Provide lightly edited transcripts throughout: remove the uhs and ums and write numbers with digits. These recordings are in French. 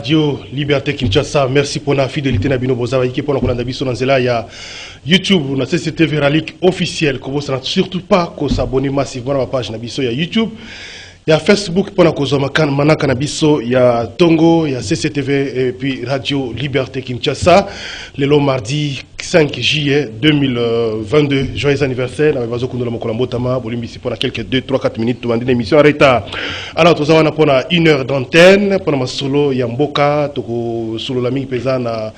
Radio Liberté Kinshasa. Merci pour la fidélité na bino boza qui pour la kolanda biso nanzela ya YouTube na CCTV Ralik officiel. Comme ça surtout pas qu'on s'abonne massivement à ma page na biso ya YouTube. Il y a Facebook pour la cause manaka na biso, il y a Tongo, il y a CCTV et puis Radio Liberté Kinshasa. Le long mardi 5 juillet 2022, joyeux anniversaire. Nous avons fait Mokolambo Tama, Bolimbisi pour quelques 2-3-4 minutes pour une émission en retard. Alors, nous avons pour une heure d'antenne, pour ma solo Yamboka, solo la mi pesana.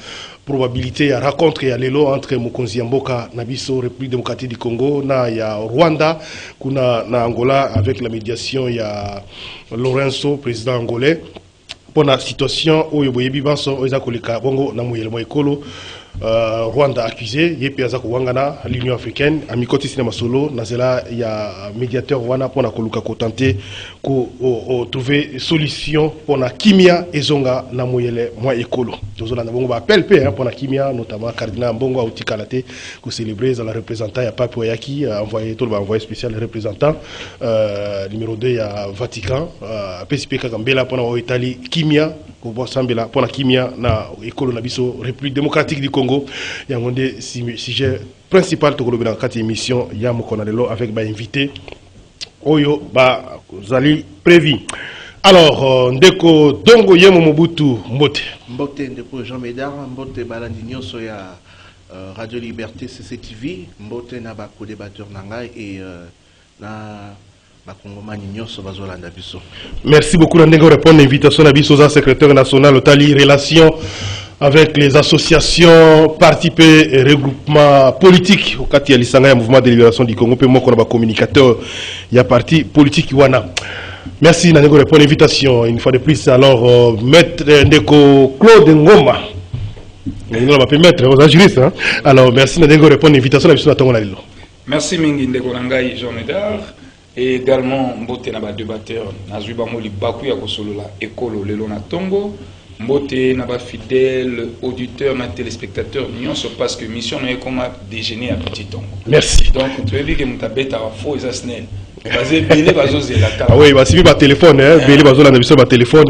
Probabilité à rencontrer à l'élo entre Mokonzi Mboka, Nabiso, République démocratique du Congo, na ya Rwanda, kuna na Angola avec la médiation ya Lorenzo, président angolais. Pour la situation où Yoboyebi Banso, Oizakoleka Bongo, Namouyel Moekolo, Rwanda accusé, Yepi Azako Wangana, l'Union africaine, Amikoti Sinema Solo, Nazela, il y a médiateur Rwanda pour la Koluka Kotante, pour trouver solution pour la Kimia et Zonga, Namouyele Moekolo. Nous avons appel pour la Kimia, notamment Cardinal Mbongo Autikalate, pour célébrer la représentant, il y a Pape Oyaki, envoyé tout le envoyé spécial représentant, numéro 2, il y a Vatican, PCP Kagambela pour l'Italie, Kimia, pour la Kimia, na Ekolo Nabiso, République démocratique du Congo. Il y a un sujet principal de cette émission, il y a un avec un invité. Oyo, Zali prévu. Alors, Ndeko Dongo Yemo Mobutu Mbote. Mbote Ndeko Jean Médard, Mbote Balandinho Soya Radio Liberté CCTV, Mbote Naba co-débatteur Nangai et na merci beaucoup Ndeko répondre à l'invitation à Bisoza, secrétaire national au Tali, relations avec les associations, participés et regroupements politiques au cas de l'Isanga, mouvement de libération du Congo, puis moi qu'on a communicateur, il y a parti politique Iwana. Merci Ndeko répondre à l'invitation une fois de plus. Alors maître Ndeko Claude Ngoma. On va pas mettre aux juristes. Alors merci Ndeko répondre à l'invitation à Bisoza Tongo. Merci Mingi Ndeko Langai Jean Médard. Et également, Mbote Naba débatteur, Nazuiba Moli Bakuya Kosolola, Ekolo Lelona Tongo, Mbote Naba fidèle auditeur, na téléspectateur, Nyonso parce que mission n'est comme déjeuner à Petit Tongo. Merci. Donc, tu veux dire que Moutabet a faux et ça snell. Oui, c'est par téléphone, Bélé Bazola n'a pas téléphone,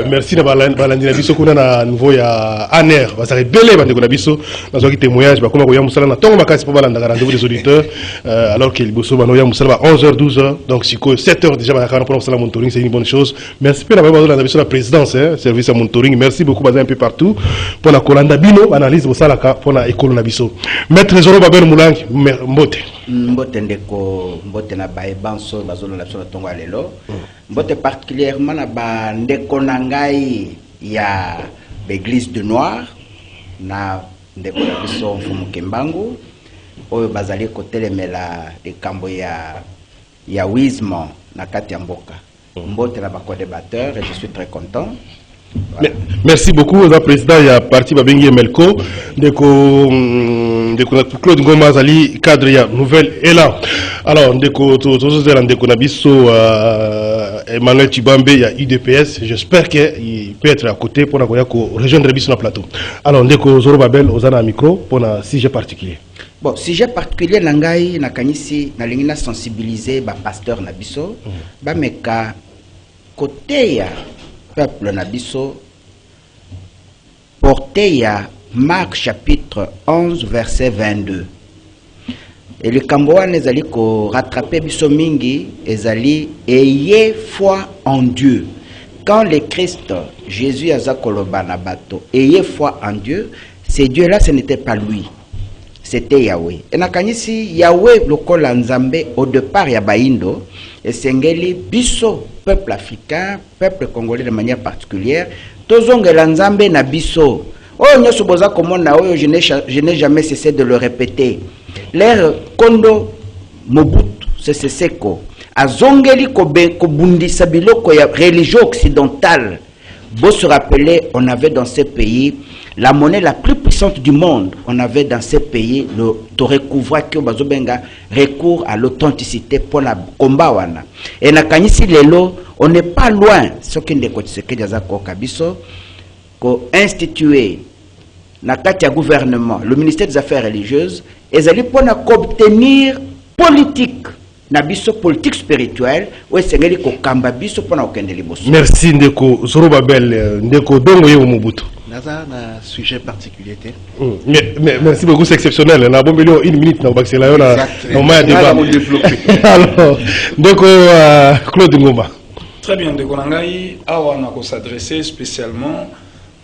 merci na balandina biso kuna na nouveau ya Aner, ça Bélé bandeko na biso, na qui témoignage ba koma ko ya musala na tongo makasi pour balanda rendez-vous des auditeurs alors que liboso bano ya musala à 11h 12h donc si 7h déjà ba kana pour musala monitoring c'est une bonne chose. Merci pour la bazola na biso la présidence service à monitoring, merci beaucoup baza un peu partout pour la kolanda bino analyse musala ka pour na école na biso. Maître Zoro Babel Moulang Mbote. Mbote ndeko Mbote na bae banso bazolo la biso tongo alelo. Mbote particulièrement na ba ndeko na ngai ya l'église de Noir na ndeko na biso mfumu Kembangu oyo bazali kotelemela likambo ya wismo na kati ya mboka. Mbote na ba co-débatteur et je suis très content. Voilà. Merci beaucoup au président il y a parti Babengi Melko de Claude Ngoma Zali cadre ya nouvelle élan. Alors ndeko ndeko nabiso Emmanuel Tibambe il y a UDPS, j'espère qu'il peut être à côté pour rejoindre biso na plateau. Alors ndeko Zoro Babel ozana micro pour un sujet particulier. Bon, sujet particulier nangai na kanisi na lingina sensibiliser ba pasteur na biso ba meka côté ya peuple nabiso porté à Marc chapitre 11 verset 22 et le Kamboan ezali ko rattraper biso mingi ezali ayez foi en Dieu. Quand le Christ Jésus azakoloba na bato ayez foi en Dieu, ce Dieu là ce n'était pas lui, c'était Yahweh. Et nakanisi Yahweh lokola nzambe au départ ya baindo et sengeli biso peuple africain, peuple congolais de manière particulière, tozongela nzambe na biso. Oh nyoso boza komona oyo je n'ai jamais cessé de le répéter. L'ère Kondo Mobutu c'est Seko azongeli kobundisa biloko ya religion occidentale. Beau se rappeler, on avait dans ces pays la monnaie la plus puissante du monde. On avait dans ces pays le recours à l'authenticité pour la combat wana. Et na kanisi lelo, on n'est pas loin ce qui ne côté kabiso ko instituer na katia gouvernement le ministère des affaires religieuses et zali pour obtenir politique na biso politique spirituelle ou esengeli ko kamba biso pona okende liboso. Merci ndeko Zorobabel, ndeko Dongo Ye Mobutu. Naza un sujet particulier. Mais merci beaucoup, c'est exceptionnel. On a bon milieu une minute dans le moyen débat. Alors, ndeko Claude Ngoma. Très bien, ndeko Nangai, awa na ko s'adresser spécialement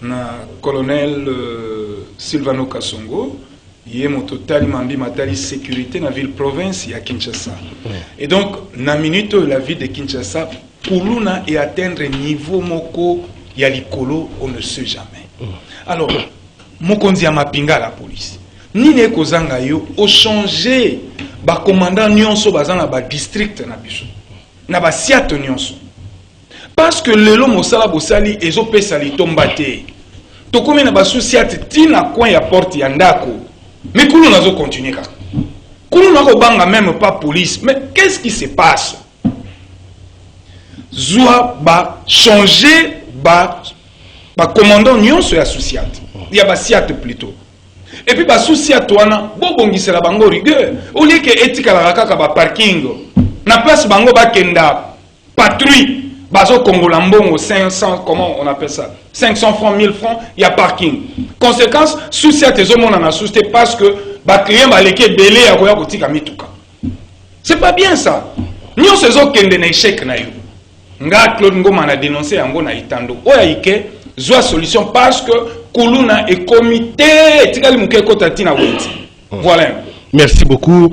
na colonel Silvano Kasongo. Yé mototali mambi matali sécurité na ville province ya Kinshasa. Et donc na minute la ville de Kinshasa pour l'una et atteindre niveau moko ya likolo on ne sait jamais. Alors mokonzi ya mapinga la police. Nine kozanga yo o changer ba commandant nyonso bazana ba district na biso. Na ba siat nyonso. Parce que lelo mosala bosali ezo pesa litombate. To komi na ba société tina coin ya porte ya ndako. Mais Koulou n'a pas continué. Koulou n'a pas même pas police. Mais qu'est-ce qui se passe? Zoua va changer, va commandant Nyon sur l'associat. Il y a l'associat plutôt. Et puis l'associat, bon c'est la bango rigueur. Au lieu que éthique à la raka parking, na place bango ba kenda patrouille. Bazo Congolambongo 500, comment on appelle ça? 500 francs, 1000 francs, il y a parking. Conséquence, sous cette zone, on en a sousté parce que les clients va léquer belé à Goya Kotika Mituka. C'est pas bien ça. Nous, on se dit qu'il y a un échec. Nga Claude Ngoma a dénoncé en Gona Itando. Oya Ike, zoa solution parce que Koulouna est comité. Tikali Mouké Kotatina Wenti. Voilà. Merci beaucoup.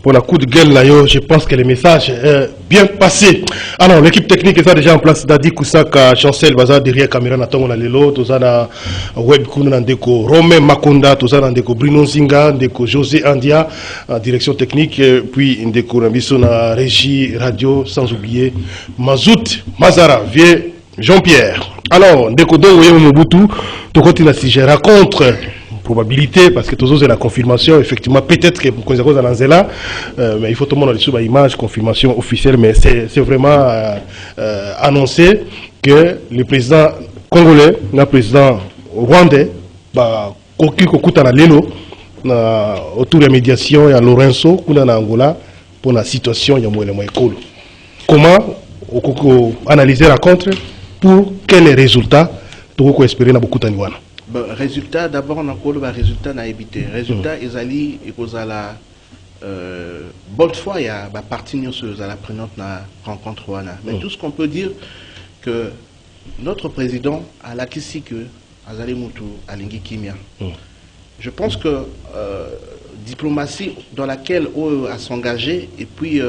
Pour la coup de gueule là, je pense que le message est bien passé. Alors, l'équipe technique est déjà en place. Dadi Kousaka, Chancel Baza, derrière caméra, Natongo Lelo, Tozana Web Kounou Ndeko, Romain Makonda, Tozana Ndeko, Bruno Zinga, Ndeko, José Andia, en direction technique, puis Ndeko Rambiso na régie radio, sans oublier Mazout, Mazara, Vieux, Jean-Pierre. Alors, Ndeko Dongo Ye Mobutu, to continue si je raconte. Probabilité parce que tous c'est la confirmation effectivement peut-être que vous avez là mais il faut tout le monde sur l'image confirmation officielle mais c'est vraiment annoncé que le président congolais le président rwandais bah kokuta na lelo na autour de la médiation ya Lorenzo kuna na Angola pour la situation ya mwele mwekolo. Comment analyser la contre pour quels résultats tu espérer na beaucoup taniwana. Bon, résultat, d'abord, on a un résultat à éviter. Résultat, ils allaient, la bonne fois, il y a une partie sur la prenante na rencontre. Mais tout ce qu'on peut dire, que notre président a l'acquis que Azali Moutou Alingi Kimia. Je pense que diplomatie dans laquelle on a s'engagé et puis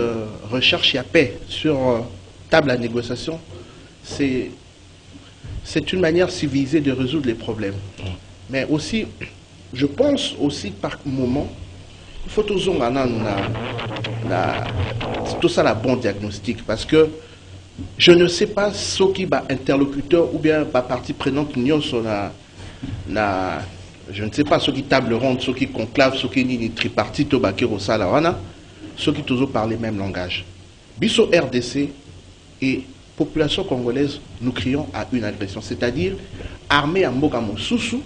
recherche et paix sur table à négociation, c'est une manière civilisée de résoudre les problèmes. Mais aussi, je pense aussi par moment, il faut toujours tout ça la bon diagnostic parce que je ne sais pas ce qui va interlocuteur ou bien va partie prenante sur je ne sais pas ceux qui table ronde, ceux qui conclave, ceux qui ni tripartite au bakiro salawana, ceux qui toujours parlent le même langage. Biso RDC et population congolaise, nous crions à une agression, c'est-à-dire armée à Mbogamo Soussou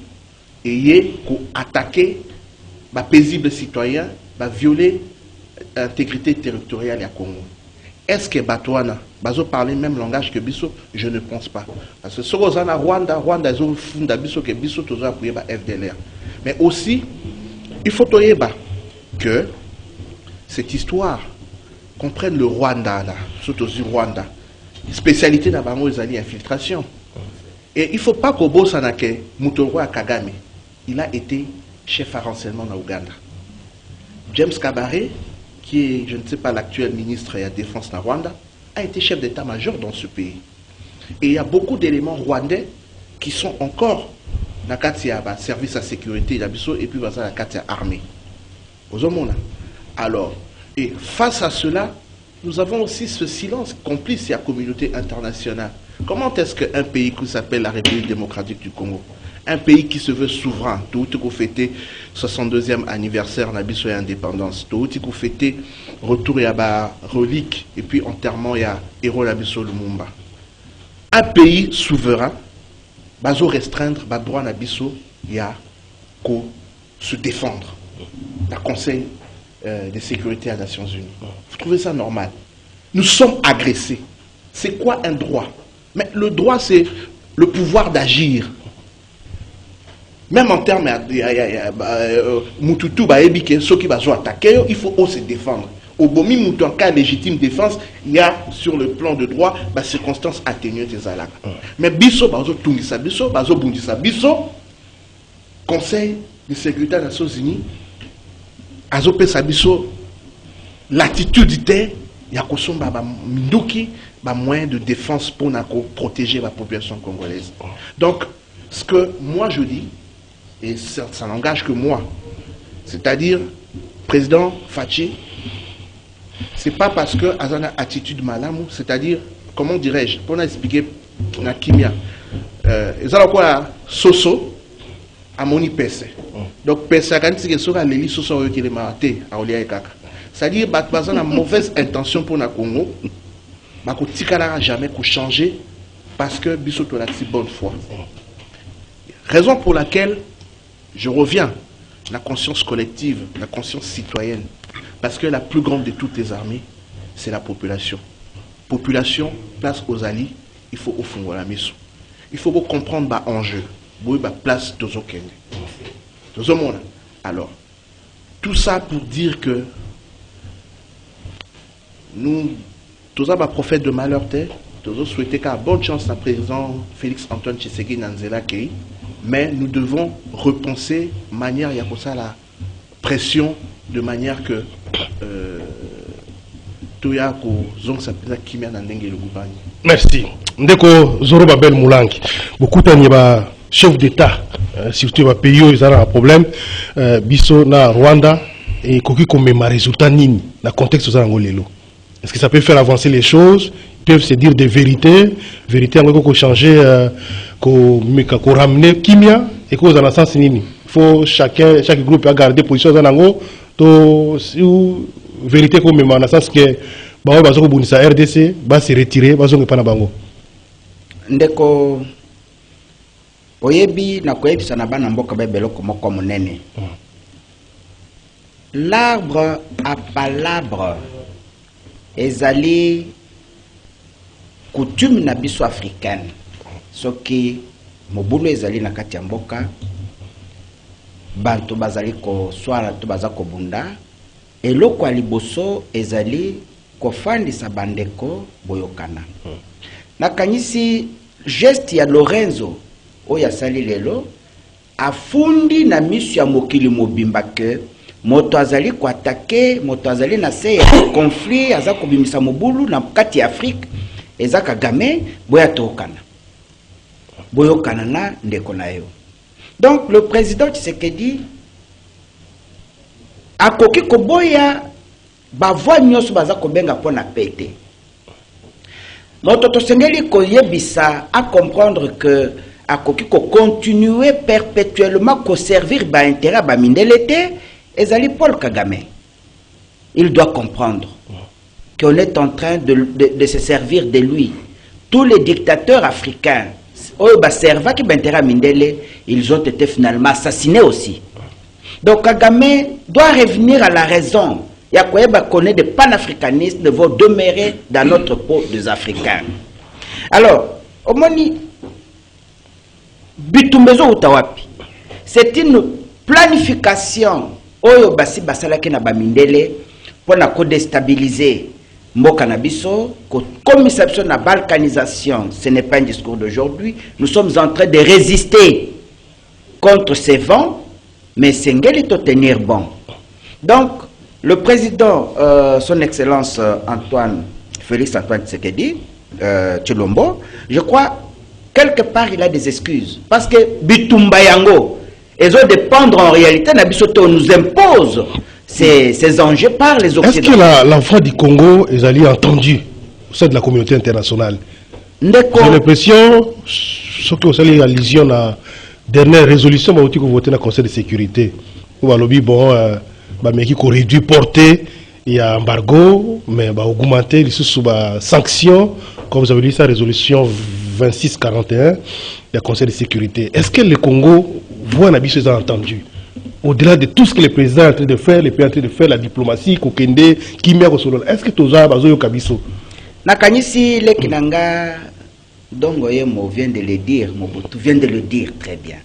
et attaquer les paisibles citoyens, violer l'intégrité territoriale du Congo. Est-ce que Batouana bazo parler le même langage que Bisso? Je ne pense pas. Parce que ce qu'on a Rwanda ils ont fondé Bisso que Bisso toujours appuyé par FDLR. Mais aussi, il faut que cette histoire comprenne le Rwanda là, surtout du Rwanda. Spécialité dans les infiltration. Et il ne faut pas qu'au Bosanake, Moutorwa Kagame, il a été chef à renseignement dans Ouganda. James Kabaré, qui est, je ne sais pas, l'actuel ministre de la Défense dans Rwanda, a été chef d'état-major dans ce pays. Et il y a beaucoup d'éléments rwandais qui sont encore dans le service à sécurité et puis dans la armée. Alors, et face à cela, nous avons aussi ce silence complice de la communauté internationale. Comment est-ce qu'un pays qui s'appelle la République démocratique du Congo, un pays qui se veut souverain, tout qui fêté 62e anniversaire de la indépendance, tout qui fêté retour à la relique et puis enterrement à héros Nabiso Lumumba. Un pays souverain, bazo restreindre le droit Nabiso ya ko se défendre. Le Conseil de sécurité des Nations Unies. Vous trouvez ça normal? Nous sommes agressés. C'est quoi un droit? Mais le droit, c'est le pouvoir d'agir. Même en termes Mututu, ceux qui vont attaquer, il faut se défendre. Au Bomi Moutou, en cas de légitime défense, il y a sur le plan de droit, circonstances atténuantes des alaks. Mais Bisso, Tungisa, Bisso, Bundisa, Bisso, Conseil de sécurité des Nations Unies, Azope Sabisso, l'attitude il y a un moyen de défense pour protéger la population congolaise. Donc, ce que moi je dis, et ça n'engage que moi, c'est-à-dire, président Fachi, c'est pas parce que a une attitude malamou, c'est-à-dire, comment dirais-je, pour expliquer la kimia, ils ont quoi soso à moni pese. Donc pese quand c'est sur la lili soso qui est maté à olia et kaka. C'est-à-dire qu'ils ont une mauvaise intention pour le Congo, mais qu'ils ne jamais changer parce que Bissot a une bonne foi. Raison pour laquelle je reviens à la conscience collective, la conscience citoyenne. Parce que la plus grande de toutes les armées, c'est la population. Population, place aux alliés, il faut au fond la mission. Il faut comprendre l'enjeu. Place aux Okene. Alors, tout ça pour dire que nous, tous les prophètes de malheur, tous souhaiter qu'à bonne chance à président Félix Antoine Tshisekedi Nanzela Kei, mais nous devons repenser manière il y a pour ça la pression de manière que merci. Ndeko Zoro Babel Moulangi. Beaucoup de chefs d'État, surtout les pays où ils ont un problème, Bisso na Rwanda et Koki comme ma résultat nini dans le contexte de Angolelo. Est-ce que ça peut faire avancer les choses? Ils peuvent se dire des vérités, qu'on changer, qu'on ramener Kimia et qu'on dans le sens nini. Il faut chaque groupe garder position dans l'ango. To vérité comme dans le sens que ba bazo bunisa RDC ba se retirer bazo ngepana bango. Ndeko oyebi na koyebisa na bana mboka beloko moko monene. L'arbre à palabre ezali coutume na biso africaine. Soki mobulu ezali na kati ya mboka bantu bazali ko swala to bazako bunda eloko aliboso ezali ko fandisa bandeko boyokana. Nakanyisi geste ya Lorenzo oya sali lelo afundi na misu ya mokili mobimba ke moto azali ko attaquer moto azali na se ya conflit azako bimisa mobulu na kati ya Afrique ezaka game boya tokana boyokana na ndeko na yo. Donc le président Tshisekedi a koki koboya bavoa nyoso baza kobenga pona pete. Moto tosengeli koyebisa à comprendre que a koki ko continuer perpétuellement ko servir ba intérêt ba mindelete ezali Paul Kagame. Il doit comprendre qu'on est en train de se servir de lui. Tous les dictateurs africains ils ont été finalement assassinés aussi. Donc Kagame doit revenir à la raison. Yakoyeba connaît des panafricanistes vont demeurer dans notre peau des Africains. Alors, Omoni Bitumbezo Utawapi, c'est une planification Oyo Basi Basalaki na Bamindele pour la déstabiliser Mboka na biso, comme la balkanisation, ce n'est pas un discours d'aujourd'hui. Nous sommes en train de résister contre ces vents, mais c'est de tenir bon. Donc, le président, son Excellence Félix Antoine Tshisekedi, Tshilombo, je crois, quelque part, il a des excuses. Parce que Bitumba Yango, ils ont dépendre en réalité, on nous impose ces enjeux par les Occidentaux. Est-ce que l'enfant du Congo est allé entendu au sein de la communauté internationale? J'ai l'impression, ce que vous allez réaliser la dernière résolution que vous votez dans le Conseil de sécurité, où le lobby qui réduit portée, il y a embargo, mais augmenter les sanctions, comme vous avez dit ça, résolution 2641 du Conseil de sécurité. Est-ce que le Congo voit un abysse entendu? au-delà de tout ce que le président est en train de faire, le pays est en train de faire, la diplomatie, Kokende, Kimia, est-ce que Toza Bazoyo Kabiso Nakanyisi Lekinanga Dongo Yemo vient de le dire, Mobutu vient de le dire très bien.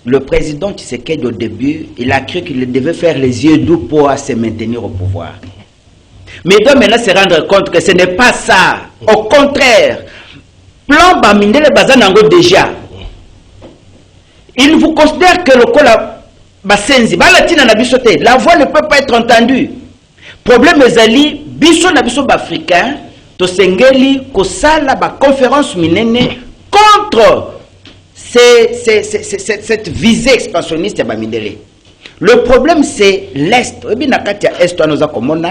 Le président Tshisekedi au début, il a cru qu'il devait faire les yeux doux pour se maintenir au pouvoir. Mais il doit maintenant se rendre compte que ce n'est pas ça. Au contraire, plan Bamindele Bazanango déjà. Il vous considère que le Kola Basenzi, Balatina Nabisote, la voix ne peut pas être entendue. Problème Ezali, Biso Nabiso Africain, Tosengeli, Kosala, ba conférence minene contre cette visée expansionniste à Bamindele. Le problème c'est l'Est. Et bien, Est, nous avons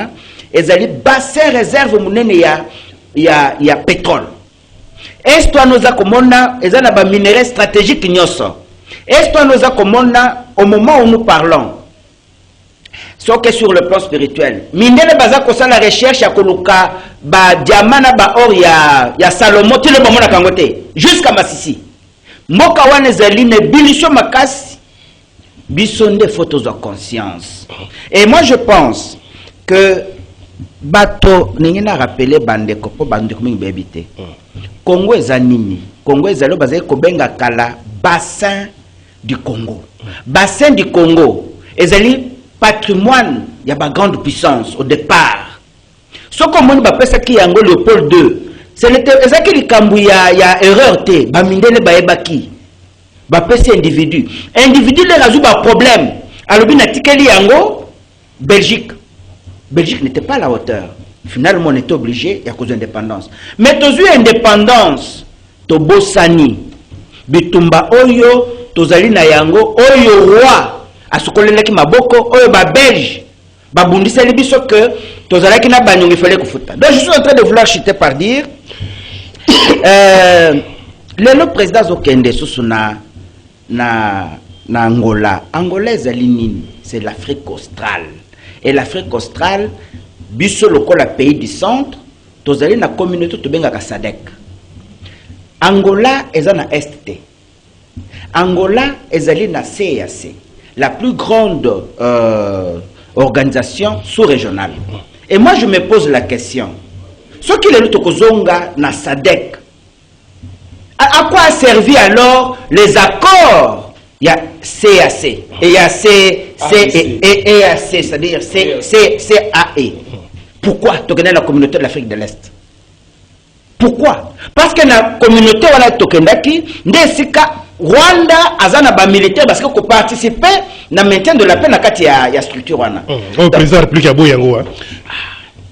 Ezali, bassin réserve minene ya pétrole. Est, nous avons ezana minerais stratégique nyoso. Est-ce que nous avons au moment où nous parlons, sauf que sur le plan spirituel, Mindele Bazako sa la recherche à Koluka, ba diamana ba or ya Salomon, tout le moment à Kangote, jusqu'à Massissi. Moka wane zali ne bilisho makasi, bison des photos de conscience. Et moi je pense que bato n'ingena rappelé bandeko po bandeko mingi bebite. Congo ezanini, Congo ezalo bazali kobenga kala bassin du Congo. Bassin du Congo, ezali patrimoine, il y a une grande puissance au départ. Ce qu'on m'a dit qui yango Léopold II, c'est exactement le cambu ya erreur te, ba mindele ba ebaki. Ba pesi individu. Individu les résout ba problème. Alors bien atikeli yango Belgique. Belgique n'était pas à la hauteur. Finalement on était obligé à cause de l'indépendance. Mais tozu indépendance, to bosani. Bitumba oyo tozali na yango oyo roi asukolelaki maboko oyo ba belge babundiseli biso que tozalaki na banyongi fallait kufuta. Donc je suis en train de vouloir chuter par dire le président Zokende susu na Angola. Angola ezali nini? C'est l'Afrique australe. Et l'Afrique australe biso lokola pays du centre tozali na communauté tobengaka SADC. Angola est na Est. Angola est na CAC, la plus grande organisation sous-régionale. Et moi je me pose la question, ce qui est le Tokozonga na SADC, à quoi a servi alors les accords? Il y a CAC et il y a CAC, c'est-à-dire CAE. Pourquoi tu connais la communauté de l'Afrique de l'Est? Pourquoi? Parce que la communauté wana tokendaki ndesika Rwanda azana ba militaire parce que ko participer na maintien de la paix na kati ya structure wana. Oh président république ya boyango hein.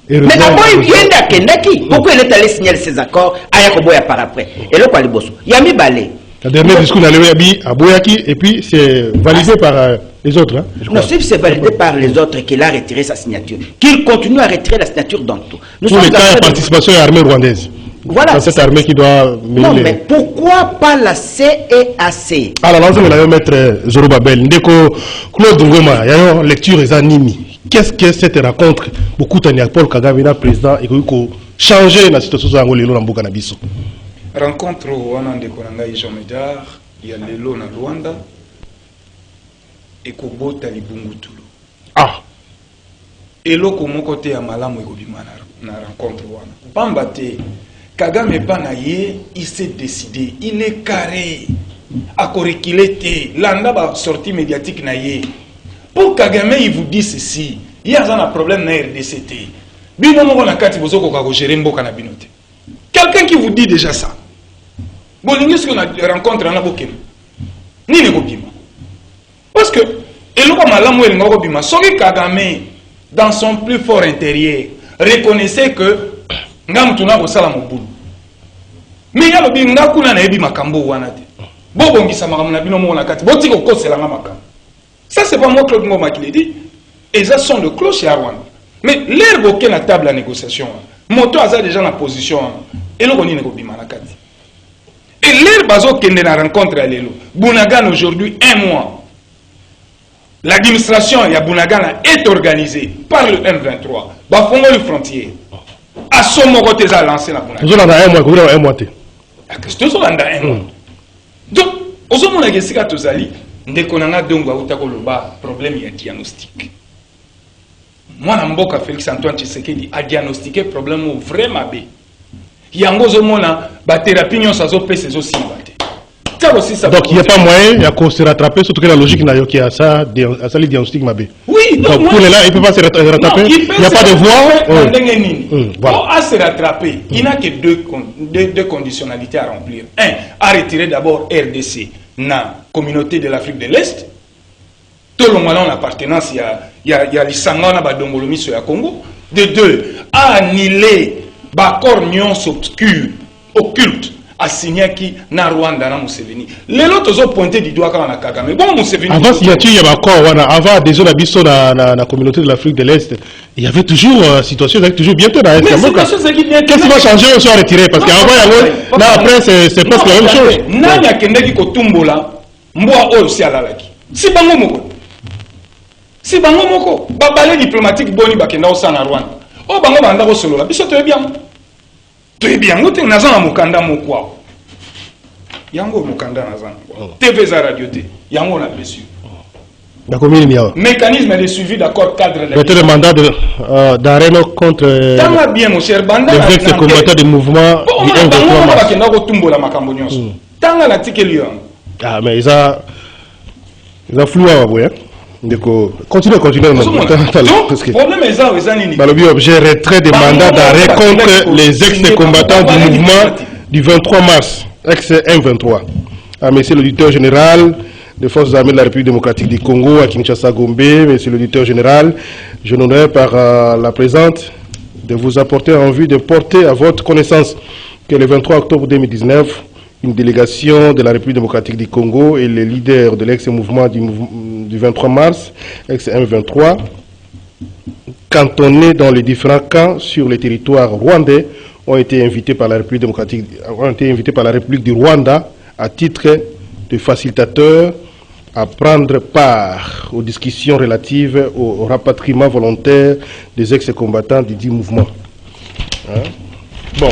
Mais aboy yenda kendaki pourquoi il est allé signer ces accords aya ko boya par après. Et le quoi liboso. Yami balé. Le dernier discours na Leoyabi à Boyaki et puis c'est validé par les autres hein. Non, si c'est validé par les autres qu'il a retiré sa signature, qu'il continue à retirer la signature dans tout. Nous sommes en participation à l'armée rwandaise. Voilà. Dans cette armée qui doit mener. Non, mais pourquoi pas la CEAC? Alors, là, on va mettre Zorobabel. Ndeko, Claude Ngoma, il y a une lecture et Nimi. Qu'est-ce que cette rencontre? Beaucoup de Paul Kagame, président, et qu'il faut changer la situation de l'Angola dans le Canabiso. Rencontre au Ndeko Nangai Jean Médard, il y a Lelo na Rwanda, et Kobota Libungutulu. Ah! Et là, comme côté à Malamu et Kobima na rencontre wana. Pambate. Kagame Panaye, il s'est décidé, il est carré, à corriquilete, l'anda va sortie médiatique naïe. Pour Kagame, il vous dit ceci, il y a un problème na RDCT. Quelqu'un qui vous dit déjà ça. Bon, ce qu'on a rencontré en Abokim, ni ne Kobima. Parce que, et l'on a la mouelle Kobima, Soki Kagame, dans son plus fort intérieur, reconnaissait que Ngamtuna Rosala Moboulou. Mais il y a le bien kuna na ebi makambo wana te. Bobongisa makambo na bino mo na kati. Botiko kosela nga makambo. Ça c'est pas moi Claude Ngoma qui l'a dit. Et ça sont de cloche à Rwanda. Mais l'air boké na table à négociation. Moto a déjà na position. Et le koni neko bima na kati. Et l'air bazo kende na rencontre à Lelo. Bunagan aujourd'hui 1 mois. L'administration ya Bunagan est organisée par le M23. Bafongo les frontières. À ce moment où tu as lancé la Bunagan. Vous avez un mois. Donc, aux hommes qui sont allés, ndeko nanga dongo auta koloba problème ya diagnostic. Mwana mboka Félix Antoine Tshisekedi a diagnostiqué problème vraiment bé. Yango zomona ba thérapie nyonso azopesa ezosimba te. Donc il n'y a pas moyen de se rattraper, surtout que la logique n'a qui a ça, ça le diagnostic mabé. Oui, donc pour les là, il ne peut pas se rattraper. Il n'y a pas de voie. Pour se rattraper, il n'a que deux conditionnalités à remplir. Un, à retirer d'abord RDC dans la communauté de l'Afrique de l'Est. Tout le monde en appartenance, il y a les sangana badongolomi sur le Congo. De deux, à annuler l'accord nuance obscure, occulte. A signé qui na Rwanda na Museveni. Les autres ont pointé du doigt quand on a Kagame. Bon Museveni. Avant signature, il y avait encore avant déjà la biso dans la communauté de l'Afrique de l'Est. Il y avait toujours situation toujours bientôt dans l'Est. Qu'est-ce qui va changer on soit retiré parce qu'avant là après c'est presque la même chose. Nani akendeki kotumbola mbwa oyo si alalaki. Si bango moko. Babale diplomatique boni bakenda osana Rwanda. O bango banda ko solola. Biso to bien. Très bien, nous avons mukanda mokwa. Yango mukanda nazana. TV za radio T. Yango na blessure. D'accord, mécanisme de suivi d'accord cadre de le mandat d'arrêt contre Tanga bien mon cher banda les ex-combattants du mouvement du M23 mars. Bakenda ko tumbola makambo nyonso. Tanga la tikeli. Ah mais ils a floué à ouais. Continuez. Donc, problème est ça, objet retrait des mandats d'arrêt contre les ex-combattants du mouvement du 23 mars, ex-M23. Monsieur l'auditeur général des forces armées de la République démocratique du Congo, à Kinshasa Gombe, monsieur l'auditeur général, je n'honorerai par la présente de vous apporter en vue de porter à votre connaissance que le 23 octobre 2019, une délégation de la République démocratique du Congo et les leaders de l'ex-mouvement du 23 mars, ex-M23, cantonnés dans les différents camps sur le territoire rwandais, ont été invités par la République démocratique, du Rwanda à titre de facilitateurs à prendre part aux discussions relatives au rapatriement volontaire des ex-combattants du dit mouvement. Hein? Bon,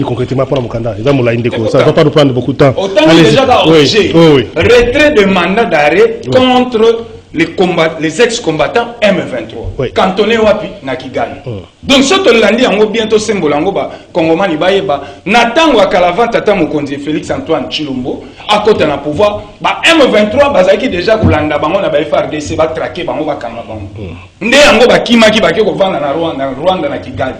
concrètement pour Mukanda, ça ne va pas nous prendre beaucoup de temps. Autant déjà retrait de mandat d'arrêt contre les ex-combattants M23. Cantonné wapi na Kigali. Donc ce que l'andi ango bientôt symbole ango ba Kongomani baeba natango akalavan tata mokonzi Félix Antoine Tshilombo à côté na pouvoir ba M23 bazaki déjà kolanda bango na ba FRDC ba traquer bango ba kama bango. Nde ango ba kimaki ba ke ko vanda na Rwanda na Kigali.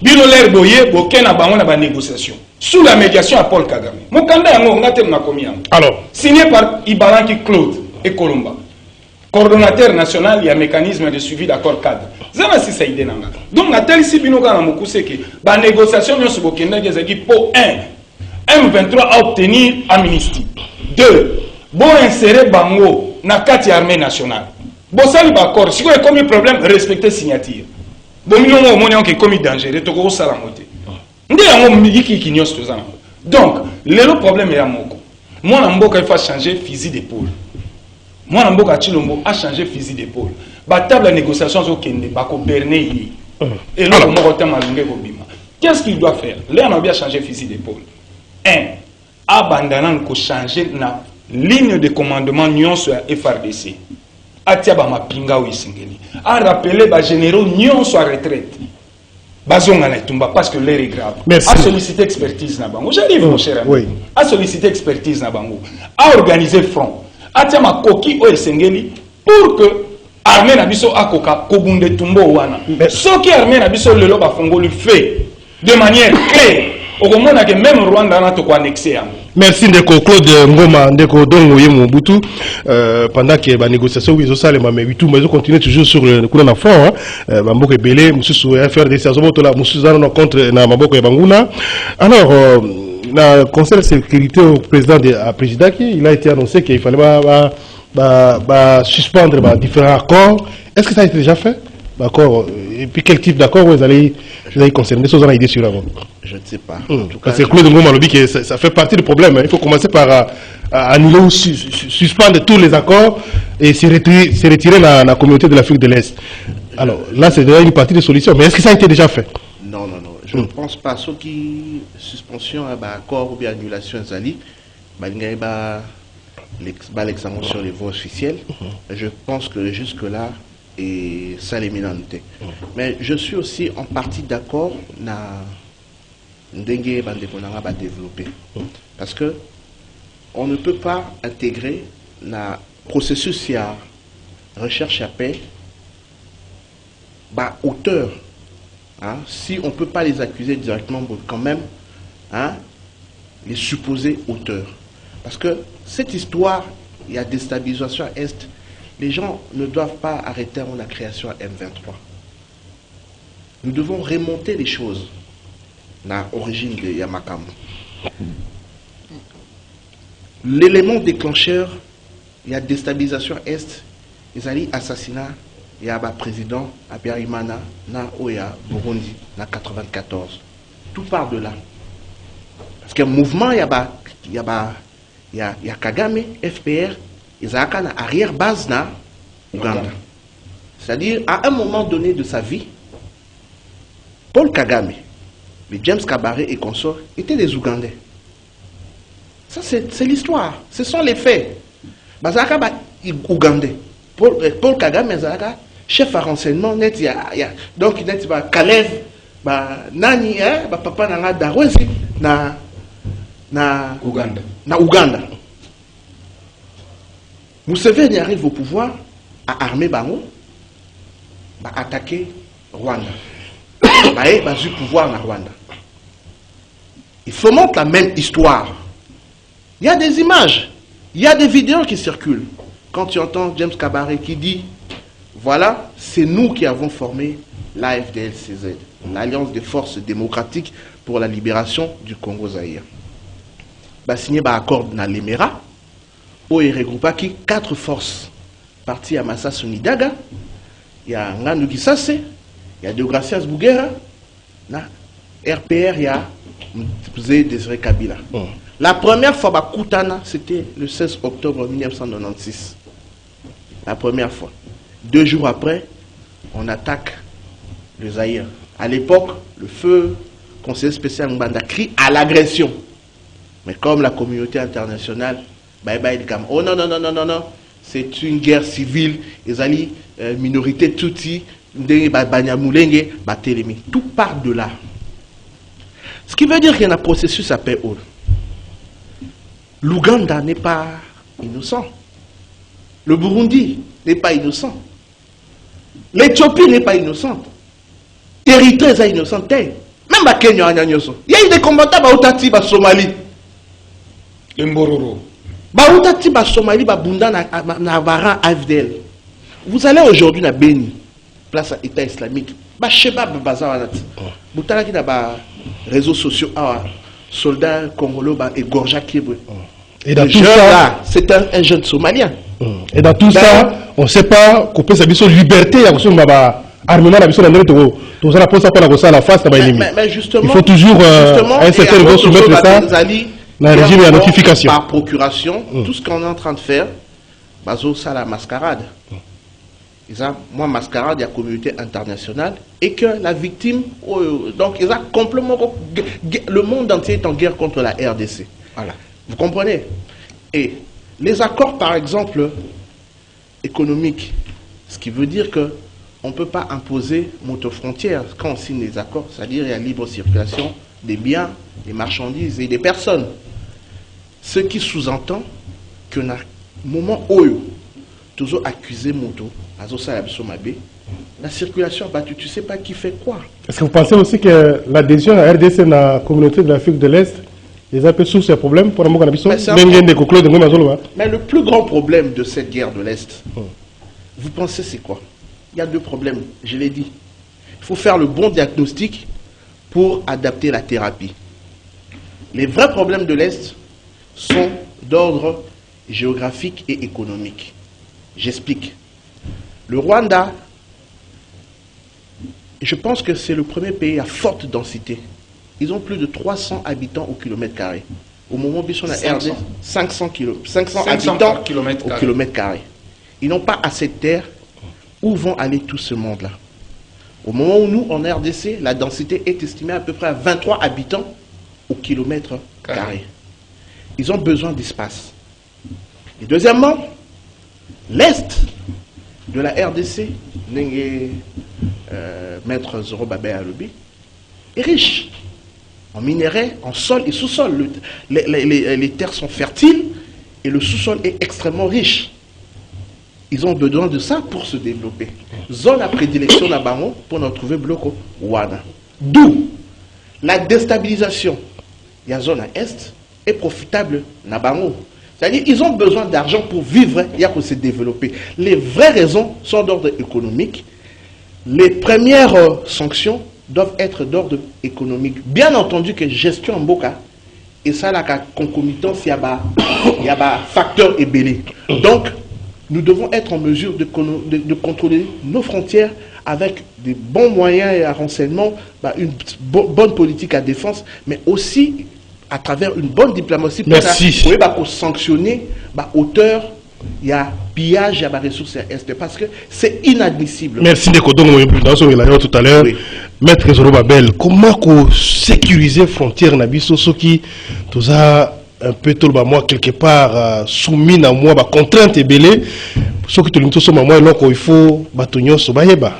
Bino l'air boye bokena bango na ba négociation sous la médiation à Paul Kagame. Mukanda yango ngate na komiam. Alors, signé par Ibaranki Claude et Colomba. Coordonnateur national, il y a un mécanisme de suivi d'accord cadre. Zama si ça idée nanga. Donc na tel si bino kana mukuse ke ba négociation nyoso bokenda gezaki pour M23 a obtenir amnistie. 2. Bon insérer bango na kati armée nationale. Bon sali ba accord, si vous avez commis problème, respectez signature. Bon million au monde qui commis danger, to ko sala moté. Ndé yango miki ki nyos to zana. Donc, le problème est à moko. Moi na mboka il faut changer fusil d'épaule. Moi na mboka Tshilombo a changé fusil d'épaule. Ba table de négociation zo kende ba ko berner yi. Et là on moko tema lunge ko bima. Qu'est-ce qu'il doit faire? Là on a bien changé fusil d'épaule. 1. Abandonnant ko changer na ligne de commandement nyonso ya FRDC. Atia ba mapinga o isingeli. A rappeler ba généraux nyonso à retraite. Bazonga na tumba parce que l'air est grave. Merci. A solliciter expertise na bango. J'arrive mon cher ami. Oui. A solliciter expertise na bango. A organiser front. Atia ma koki o esengeli pour que armée na biso akoka kobunde tumbo wana. Soki armée na biso lelo ba fongoli fait de manière claire. Okomona que même Rwanda na to ko annexer yango. Merci Ndeko Claude Ngoma, Ndeko Dongo Mobutu. Pendant que les négociations, ils ont ça, mais ils continuent toujours sur le coup de fond. Bamboke Belé, Moussou FRDC, Azobotola, Moussou Zano contre Namaboko et Banguna. Alors, le Conseil de sécurité au président il a été annoncé qu'il fallait suspendre différents accords. Est-ce que ça a été déjà fait? D'accord. Et puis quel type d'accord vous allez concerner? Des choses en idée sur la vente. Je ne sais pas. Parce que Claude Ngoma lobby que ça fait partie du problème. Il faut commencer par annuler ou suspendre tous les accords et se retirer la communauté de l'Afrique de l'Est. Alors là, c'est déjà une partie de solution. Mais est-ce que ça a été déjà fait? Non. Je ne pense pas. Ce qui suspension, accord ou bien annulation, l'examen sur les voies officielles. Je pense que jusque-là, et ça les minanté. Mais je suis aussi en partie d'accord na Ndengue Bandekonanga va développer. Parce que on ne peut pas intégrer le processus de recherche à paix auteur. Hein, si on ne peut pas les accuser directement, quand même, hein, les supposés auteurs. Parce que cette histoire, il y a déstabilisation à Est, les gens ne doivent pas arrêter la création à M23. Nous devons remonter les choses dans l'origine de Yamakam. L'élément déclencheur, il y a déstabilisation à Est, ils allaient assassinat. Il y a un président, Abiyarimana, na Oya, Burundi, na 94. Tout part de là. Parce que le mouvement, il y a Kagame, FPR, ils ont une arrière-base na Ouganda. C'est-à-dire, à un moment donné de sa vie, Paul Kagame, les James Kabaré et consorts étaient des Ougandais. Ça, c'est l'histoire. Ce sont les faits. Bazaka, Ougandais. Paul Kagame, chef à renseignement, net, donc il y a Kalev, Nani, papa Nanga Darwezi, na Ouganda. Museveni arrive au pouvoir à armer Bango, à attaquer Rwanda. Il a eu pouvoir dans Rwanda. Il fomente la même histoire. Il y a des images, il y a des vidéos qui circulent. Quand tu entends James Kabaré qui dit, voilà, c'est nous qui avons formé l'AFDLCZ, l'Alliance des forces démocratiques pour la libération du Congo-Zaïre. Il a signé un accord dans l'Emera, où il regroupe 4 forces. Parti à Massa Sonidaga, il y a Nganu Gisase, il y a Deogracias Bougera, RPR, il y a Mzee Désiré Kabila. La première fois, Koutana, c'était le 16 octobre 1996. La première fois. 2 jours après, on attaque le Zaïre. À l'époque, le feu conseiller spécial Mbanda crie à l'agression. Mais comme la communauté internationale, oh non, non, non, non, non, non, c'est une guerre civile, les alliés, minorité Tutsi, tout part de là. Ce qui veut dire qu'il y a un processus à paix. L'Ouganda n'est pas innocent. Le Burundi n'est pas innocent. L'Éthiopie n'est pas innocente. L'Érythrée est innocente. Même à Kenya, il y a eu des combattants au Somalie. Le Mbororo. Baoutati ba Somalie ba bunda na varan AFDL. Vous allez aujourd'hui na Beni, place à État islamique. Ba Shebab bazawanati. Boutala ki na ba réseaux sociaux soldats congolais ba égorgea Kiebre. Et dans tout ça, c'est un jeune Somalien. Et dans tout ça, on ne sait pas couper sa liberté. Il y a armement la mission de tout ça, la face. Mais justement, il faut toujours un certain niveau soumettre ça dans le régime de la notification. Par procuration, tout ce qu'on est en train de faire, ça la mascarade. Moi, mascarade, il y a communauté internationale et que la victime, donc ils ont complètement, le monde entier est en guerre contre la RDC. Voilà. Vous comprenez? Et les accords, par exemple, économiques, ce qui veut dire que on ne peut pas imposer moto-frontières quand on signe les accords, c'est-à-dire il y a libre circulation des biens, des marchandises et des personnes. Ce qui sous-entend que dans le moment où toujours accusé moto, la circulation battue, tu ne sais pas qui fait quoi. Est-ce que vous pensez aussi que l'adhésion à la RDC dans la communauté de l'Afrique de l'Est, les appels sous ces problèmes pour la Mais le plus grand problème de cette guerre de l'Est, vous pensez c'est quoi? Il y a 2 problèmes, je l'ai dit. Il faut faire le bon diagnostic pour adapter la thérapie. Les vrais problèmes de l'Est sont d'ordre géographique et économique. J'explique. Le Rwanda, je pense que c'est le premier pays à forte densité. Ils ont plus de 300 habitants au kilomètre carré. Au moment où ils sont à RD, 500 habitants au kilomètre carré. Ils n'ont pas assez de terre. Où vont aller tout ce monde-là? Au moment où nous, en RDC, la densité est estimée à peu près à 23 habitants au kilomètre carré. Ils ont besoin d'espace. Et deuxièmement, l'Est de la RDC, Maître Zoro Babé Alobi, est riche en minerais, en sol et sous-sol. Les terres sont fertiles et le sous-sol est extrêmement riche. Ils ont besoin de ça pour se développer. Zone à prédilection là-bas pour en trouver bloco Wana. D'où la déstabilisation. Il y a zone à Est est profitable là-bas. C'est-à-dire qu'ils ont besoin d'argent pour vivre, il y a pour se développer. Les vraies raisons sont d'ordre économique. Les premières sanctions doivent être d'ordre économique. Bien entendu que gestion en boca, et ça, la concomitance, il y a un facteur ébélé. Donc, nous devons être en mesure de contrôler nos frontières avec des bons moyens et un renseignement, une bonne politique à défense, mais aussi à travers une bonne diplomatie pour sanctionner auteur, il y a pillage, il y a des ressources à Est, parce que c'est inadmissible. Merci de Kodongo, tout à l'heure. Oui. Maître Zoro Babel, comment sécuriser les frontières Nabiso, ce qui nous a un peu moi quelque part soumis à moi, contrainte et belé, ce qui nous sommes moi, il faut batonyo sobayeba.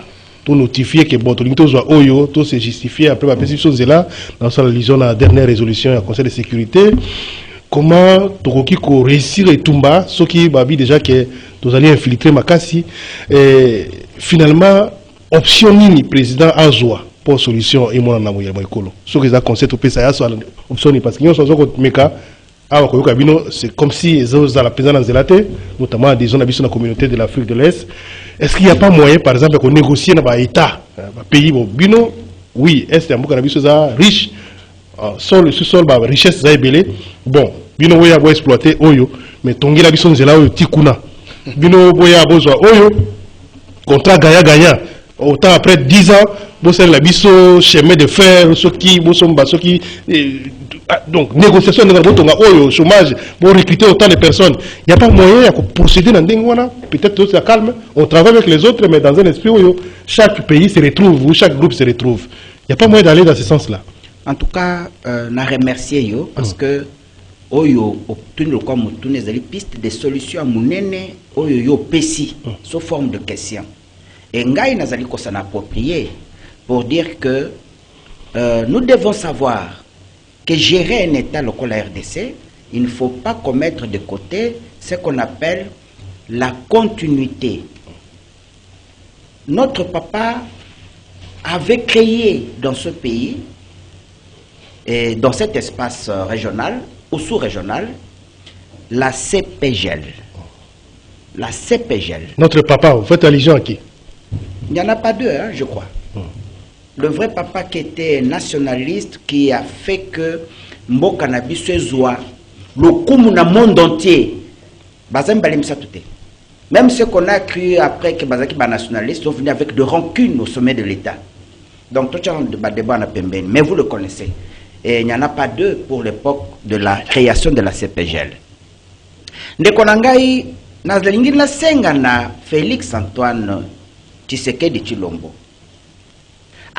Tout notifier que bon, tout se justifier après la chose là dans la dernière résolution du Conseil de sécurité. Comment tu peux réussir et tomber, ce qui va déjà que nous allons infiltrer Makassi. Et finalement, option ni président Azoua pour solution et moi na écolo. Ce que ça conseille au PSA soit option parce que nous sommes meka. C'est comme si ils ont la présence dans notamment des zones de la communauté de l'Afrique de l'Est. Est-ce qu'il n'y a pas moyen, par exemple, qu'on négocie dans l'État, un pays, bino, oui, est-ce qu'il y a un riche, sol, sous-sol, richesse, bon, bino, oui, à exploiter, oyo, mais tongi la bison, c'est là où tikuna. Bino, oui, à besoin, oyo, contrat gagnant. Autant après 10 ans, vous savez, la bison, chemin de fer, ceux qui, donc, négociation de chômage pour recruter autant de personnes. Il n'y a pas moyen de procéder dans Dengwana. Peut-être que c'est calme. On travaille avec les autres, mais dans un esprit où chaque pays se retrouve, où chaque groupe se retrouve. Il n'y a pas moyen d'aller dans ce sens-là. En tout cas, je remercie yo parce que Oyo obtenu le comme toutes les pistes de solutions à Mounene Oyo yo pesi sous forme de questions. Et Ngai Nazali ko s'en approprier pour dire que nous devons savoir que gérer un État local à RDC, il ne faut pas commettre de côté ce qu'on appelle la continuité. Notre papa avait créé dans ce pays, et dans cet espace régional ou sous-régional, la CPGL. La CPGL. Notre papa, vous faites allusion à qui? Il n'y en a pas deux, hein, je crois. Le vrai papa qui était nationaliste, qui a fait que Mboka na biso ezwa le kumu na monde entier. Même ceux qu'on a cru après que Bazaki ba nationaliste sont venus avec de rancune au sommet de l'État. Donc tout le débat na pembeni, mais vous le connaissez. Et il n'y en a pas deux pour l'époque de la création de la CPGL. Ndekonangai nazalingi la senga na Félix Antoine Tshisekedi Tshilombo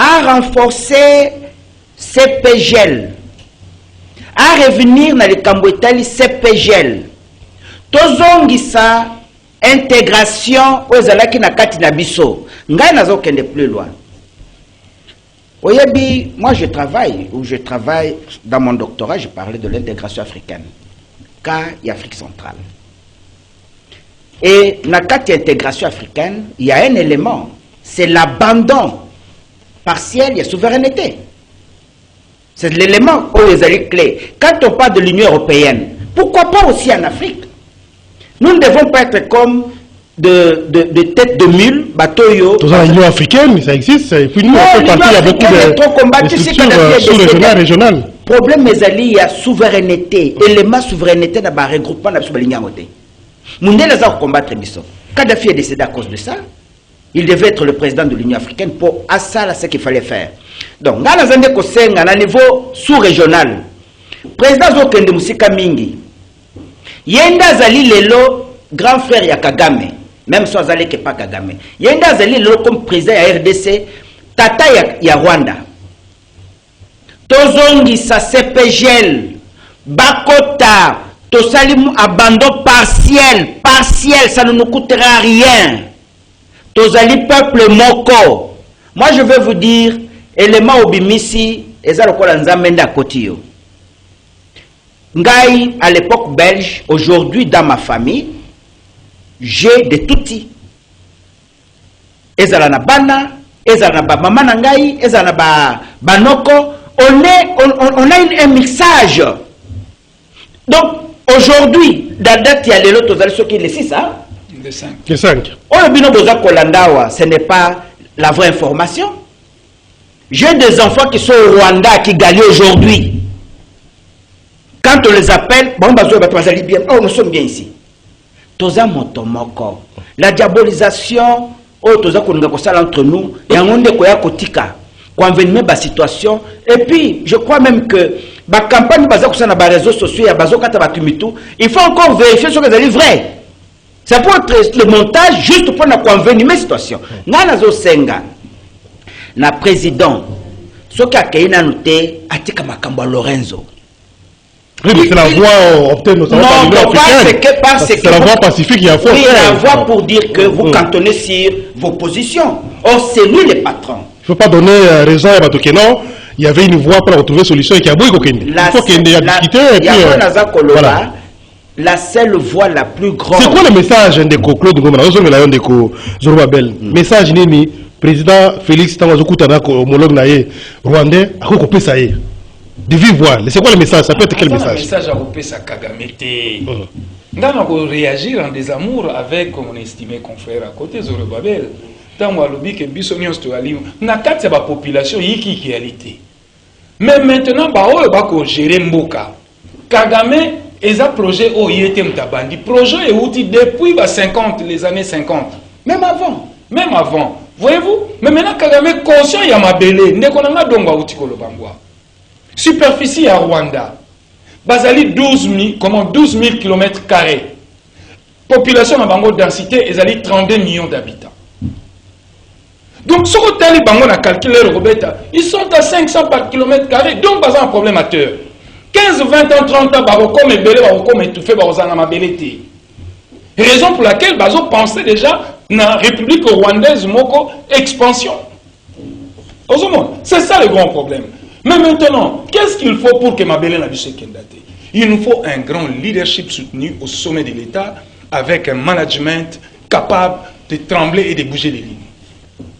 à renforcer CPGL, à revenir dans le Cambouetali CPGL, tozongisa intégration aux alaki na kati na biso, ngai nazo kende plus loin. Oyebi, moi je travaille dans mon doctorat, je parlais de l'intégration africaine, car il y a Afrique centrale. Et dans la intégration africaine, il y a un élément, c'est l'abandon partiel, il y a souveraineté. C'est l'élément où les alliés clés. Quand on parle de l'Union européenne, pourquoi pas aussi en Afrique? Nous ne devons pas être comme de tête de mule, bateau. Dans l'Union africaine, ça existe. Et puis nous, on fait partie, il y a beaucoup de structures sous-régionales, régionales. Problème, mes alliés, il y a souveraineté. Élément souveraineté dans le regroupement de l'Union européenne. Nous devons combattre Bissau. Kadhafi est décédé à cause de ça. Il devait être le président de l'Union africaine pour ça, ce qu'il fallait faire. Donc, dans le niveau sous-régional, président Zokende Musika Mingi, Yenda Zali Lelo, grand frère ya Kagame, même si Zali n'est pas Kagame, Yenda Zali Lelo comme président ya RDC, Tata ya Rwanda. Tozongi sa CPGL, Bakota, Tosalim abandon partiel, ça ne nous coûtera rien. Tosali peuple moko. Moi je vais vous dire, élément obimisi, ezalokola nzamenda kotiyo. Ngai, à l'époque belge, aujourd'hui dans ma famille, j'ai des toutis. Ezala na bana, ezala na ba maman na ngai, ezala na ba banoko. On a un mixage. Donc, aujourd'hui, dans date, il y a les lots, ceux qui les 6, hein? Les 5. Ce n'est pas la vraie information. J'ai des enfants qui sont au Rwanda, qui gagnent aujourd'hui. Quand on les appelle, bon, nous sommes bien ici. La diabolisation, entre nous, et on convenir la situation. Et puis, je crois même que la campagne sur les réseaux sociaux, il faut encore vérifier ce que c'est vrai. C'est pour être le montage juste pour convenir la situation. Le président, ce qui a été noté, a Lorenzo. Oui, mais c'est la voie obtenue notamment c'est la voie pacifique qui a fait. Oui, la voie pour dire que vous cantonnez sur vos positions. Or, c'est lui le patron. Il ne faut pas donner raison à Batoké, non. Il y avait une voie pour retrouver une solution et qui a beaucoup de il faut qu'il y ait discuté. Et puis, voilà. La seule voie la plus grande. C'est quoi le message de Claude Ngoma? Le message ni président Félix Tangazoku Tanako, homologue naïe rwandais, a coupé ça y est. De vive voix. C'est quoi le message? Ça peut être quel message? Le message a coupé sa Kagamete. Nous allons réagir en désamour avec mon estimé confrère à côté Zorobabel. Tant que Bissonios to Ali, na quatre la population yiki qui réalité. Mais maintenant, on va gérer Mboka. Kagame est un projet où il était mtabandi. Projet est outil depuis les années 50. Même avant. Voyez-vous? Mais maintenant, Kagame conscient y a ma belé. Ne konanga donga outil kolobangwa. Superficie à Rwanda. Bazali 12 000 km². Population à Bango densité, ils 32 millions d'habitants. Donc, si vous avez calculé ils sont à 500 par km². Donc, il y a un problème à terre. 15, 20 ans, 30 ans, comme étouffé, raison pour laquelle ils pensé déjà dans la République rwandaise, expansion. C'est ça le grand problème. Mais maintenant, qu'est-ce qu'il faut pour que Mabélé n'abuse Kendate? Il nous faut un grand leadership soutenu au sommet de l'État avec un management capable de trembler et de bouger les lignes.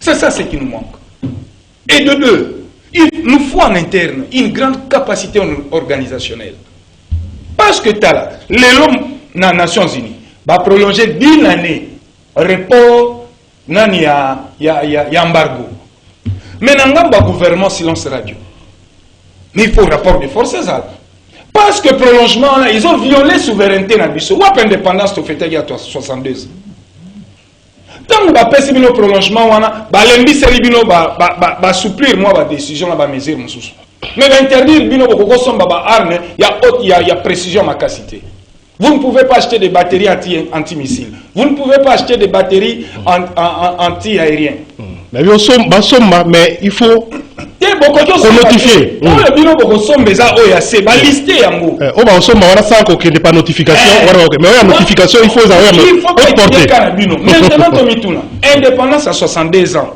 C'est ça ce qui nous manque. Et de deux, il nous faut en interne une grande capacité organisationnelle. Parce que là, l'homme dans les Nations Unies va prolonger d'une année report, il y a embargo. Maintenant, il y a gouvernement silence radio. Mais il faut rapport de forces. Parce que prolongement, là, ils ont violé la souveraineté dans le Bissau. Ou après l'indépendance, tu fais il y a 62 ans. Tant que tu as un prolongement, tu vas souplir la décision, la mesure. Mais interdire il y a précision ma capacité. Vous ne pouvez pas acheter des batteries anti-missiles. Vous ne pouvez pas acheter des batteries anti-aériennes. Mais il faut notifier. On va lister. On va pas notification. Mais notification, il faut porter. Maintenant, indépendance à 62 ans.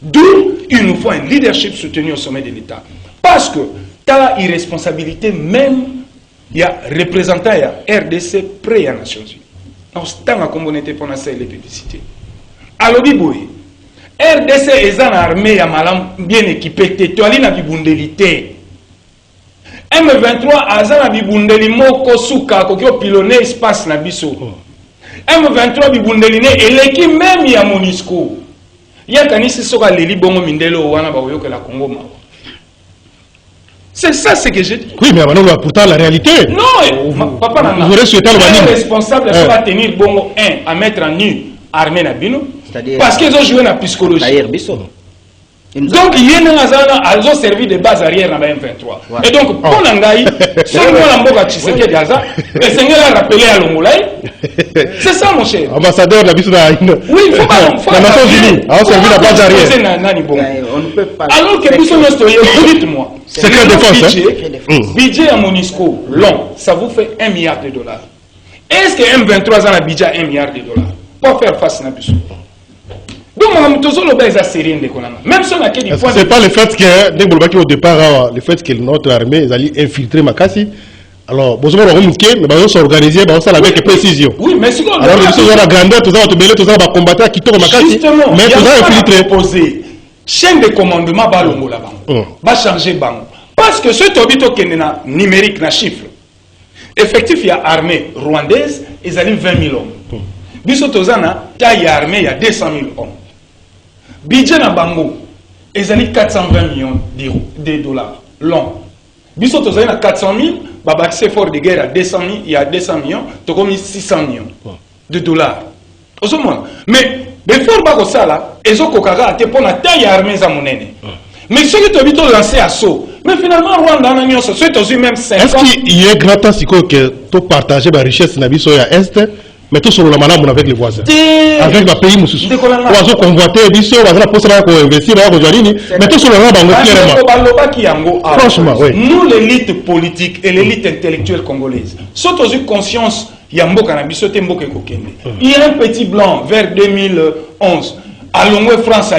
D'où il nous faut un leadership soutenu au sommet de l'État. Parce que tu as la irresponsabilité même. Il y a représentant, il y a RDC près à Nations Unies. Donc, c'est un communauté pour lancer les publicités. Alors, RDC est une armée bien équipée. Tu as une bibundelité. M23 a une bibundeli moko suka kokyo pilonné espace na biso. M23 bibundeli ne eleki même ya Monisco. Ya kanisi soka leli bongo mindelo wana ba yoka la Congo ma. C'est ça ce que j'ai dit. Oui, mais maintenant, pourtant, la réalité. Non, papa, vous aurez souhaité le responsable va tenir bongo à mettre en nu armée na bino. Parce qu'ils ont joué dans la psychologie. Donc, ils ont servi de base arrière dans la M23. Et donc, pour l'angaï, si on a un Tshisekedi Gaza, le Seigneur a rappelé à l'Omoulaï. C'est ça, mon cher. Ambassadeur de la Bissau. Oui, il faut pas. La Nations Unies a servi la base arrière. On ne peut pas. Alors que nous sommes dites-moi, Secret défense, budget à Monisco, long, ça vous fait 1 milliard de dollars. Est-ce que M23 a un budget à 1 milliard de dollars pour faire face à la puissance? Donc, même si on a quelques points. C'est pas le fait que, au départ, le fait que notre armée allait infiltrer Makassi. Alors, bon, mais on s'organiser, on s'en avec précision. Oui, mais si on alors, on a grandeur, tout ça, on va combattre qui tourne Makassi. Justement, mais tout ça infiltré. Poser chaîne de commandement, va changer bango. Parce que ce tobito qui est numérique, na chiffre. Effectif, il y a armée rwandaise, ils ont 20 000 hommes. Bissotozana, taille armée, il y a 200 000 hommes. Budget na bango, ils ont 420 millions de dollars. Long. Bissotozana, 400 000, babakse fort de guerre à 200 000, il y a 200 millions, tu as commis 600 millions de dollars. Mais, l'effort bako sala, ils ont kokara à te pour la taille armée za monene. Mais ceux qui ont lancé assaut, mais finalement, Rwanda a mis c'est aussi même 5 ans. Est-ce qu'il y a grand temps que tu partages la richesse de la Est, mais tout sur le malade avec les voisins? Avec le pays, nous avons convoité, nous avons investir, mais tout sur le malade, franchement, oui. Nous, l'élite politique et l'élite intellectuelle congolaise, sommes aussi conscience, il y a un petit blanc vers 2011, à Longwe, France,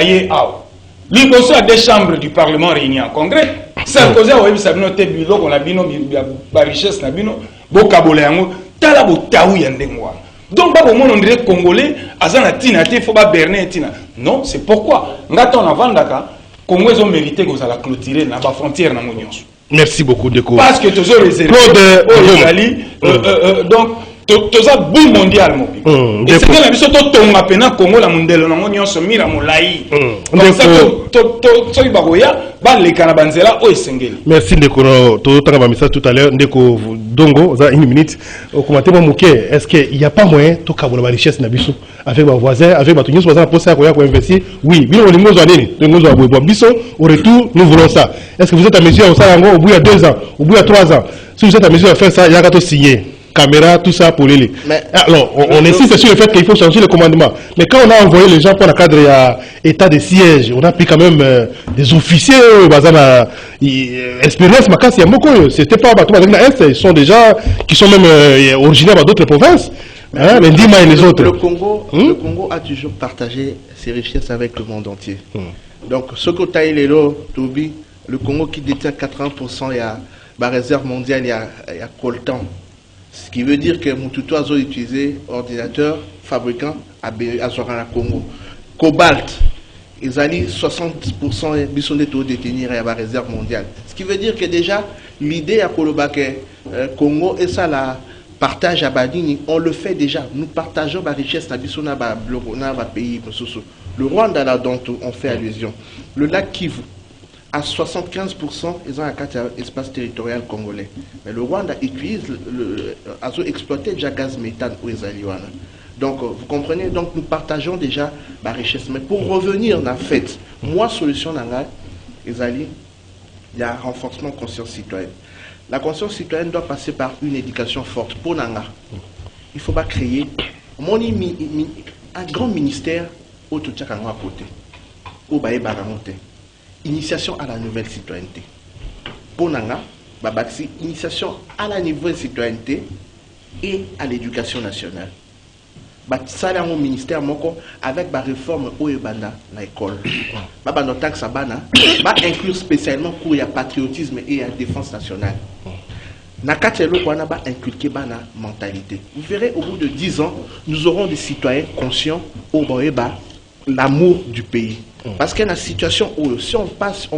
lui aussi a des chambres du Parlement réunies en congrès. Sarkozy a eu sa note bilo qu'on a bino ba richesse na bino bo kabole yango tala bo taou yandengwa. Donc ba on dirait congolais azana tina te faut ba berner tina. Non, c'est pourquoi ngata on avandaka Congo ils ont mérité que ça la clôturer na ba frontière na monyonso. Merci beaucoup Deko. Parce que toujours réservé donc tout ça boom mondial mobile. Et c'est que la mission tonga pena Congo la mondelo na nyonso mira molai. Comme ça to bagoya ba le kanabanzela o esengeli. Merci Ndeko to tanga message tout à l'heure Ndeko Dongo za 1 minute au commentaire moké est-ce que il y a pas moyen to kabola ba richesse na biso avec ba voisin avec ba nyonso za poser ko ya ko investir oui bino lingo zo nini lingo zo bobo biso au retour nous voulons ça est-ce que vous êtes à mesure au ça au bout de 2 ans au bout de 3 ans si vous êtes à mesure à faire ça il y a qu'à signer caméra, tout ça pour les. Alors, on insiste sur le fait qu'il faut changer le commandement. Mais quand on a envoyé les gens pour le cadre état de siège, on a pris quand même des officiers, expérience, c'était pas ils sont déjà, qui sont même originaires d'autres provinces. Hein, les Ndima et les autres. Le Congo a toujours partagé ses richesses avec le monde entier. Donc, ce que tu as Tobi, le Congo qui détient 80%, il y a la réserve mondiale, il y a coltan. Ce qui veut dire que Moutoutou a utilisé ordinateur fabricant à Zorana Congo. Cobalt, ils ont 60% de taux détenir à la réserve mondiale. Ce qui veut dire que déjà, l'idée à Kolobake, Congo et ça la partage à Badini, on le fait déjà. Nous partageons la richesse dans le pays. Le Rwanda, là, dont on fait allusion. Le lac Kivu. À 75%, ils ont un espace territorial congolais. Mais le Rwanda utilise, a exploité déjà gaz méthane aux Aliwana. Donc, vous comprenez, donc nous partageons déjà la richesse. Mais pour revenir dans le fait, moi, solution dans il y a un renforcement de conscience citoyenne. La conscience citoyenne doit passer par une éducation forte. Pour Nanga, il ne faut pas créer un grand ministère au Tchakanga à côté, au Baye Baramonte. Initiation à la nouvelle citoyenneté. Pour Nanga, Babaxi, initiation à la nouvelle citoyenneté et à l'éducation nationale. Ça, au ministère, avec la réforme au Ebanda, l'école. Baba notant que ça va inclure spécialement pour le patriotisme et la défense nationale. Nakatelo Kwana va inculquer la mentalité. Vous verrez, au bout de 10 ans, nous aurons des citoyens conscients au Boeba, l'amour du pays. Parce qu'il y a une situation où, si on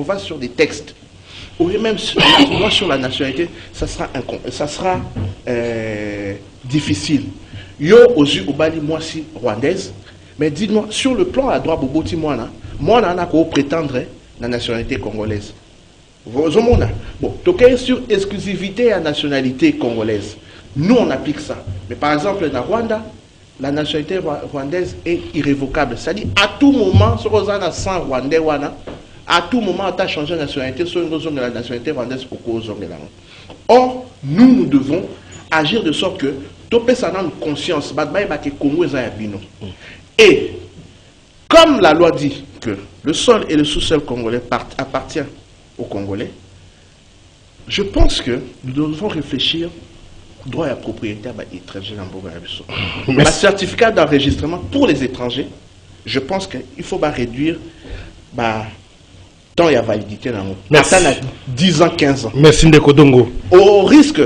va sur des textes, ou même sur la nationalité, ça sera difficile. Yo, aux yeux, au Bali, moi, si rwandaise, mais dites-moi, sur le plan à droite, Boboti, moi, on a qu'à prétendre la nationalité congolaise. Bon, sur exclusivité à la nationalité congolaise, nous, on applique ça. Mais par exemple, dans Rwanda, la nationalité rwandaise est irrévocable. C'est-à-dire, à tout moment, si on a 100 Rwandais, à tout moment, on a changé de nationalité, sur une zone de la nationalité rwandaise au cause de la. Or, nous devons agir de sorte que, topé ça dans une conscience, et, comme la loi dit que le sol et le sous-sol congolais appartiennent aux Congolais, je pense que nous devons réfléchir au droit à la propriété étranger dans le Le certificat d'enregistrement pour les étrangers, je pense qu'il faut réduire temps et la validité. Merci. 10 ans, 15 ans. Merci Ndeko Dongo. Au risque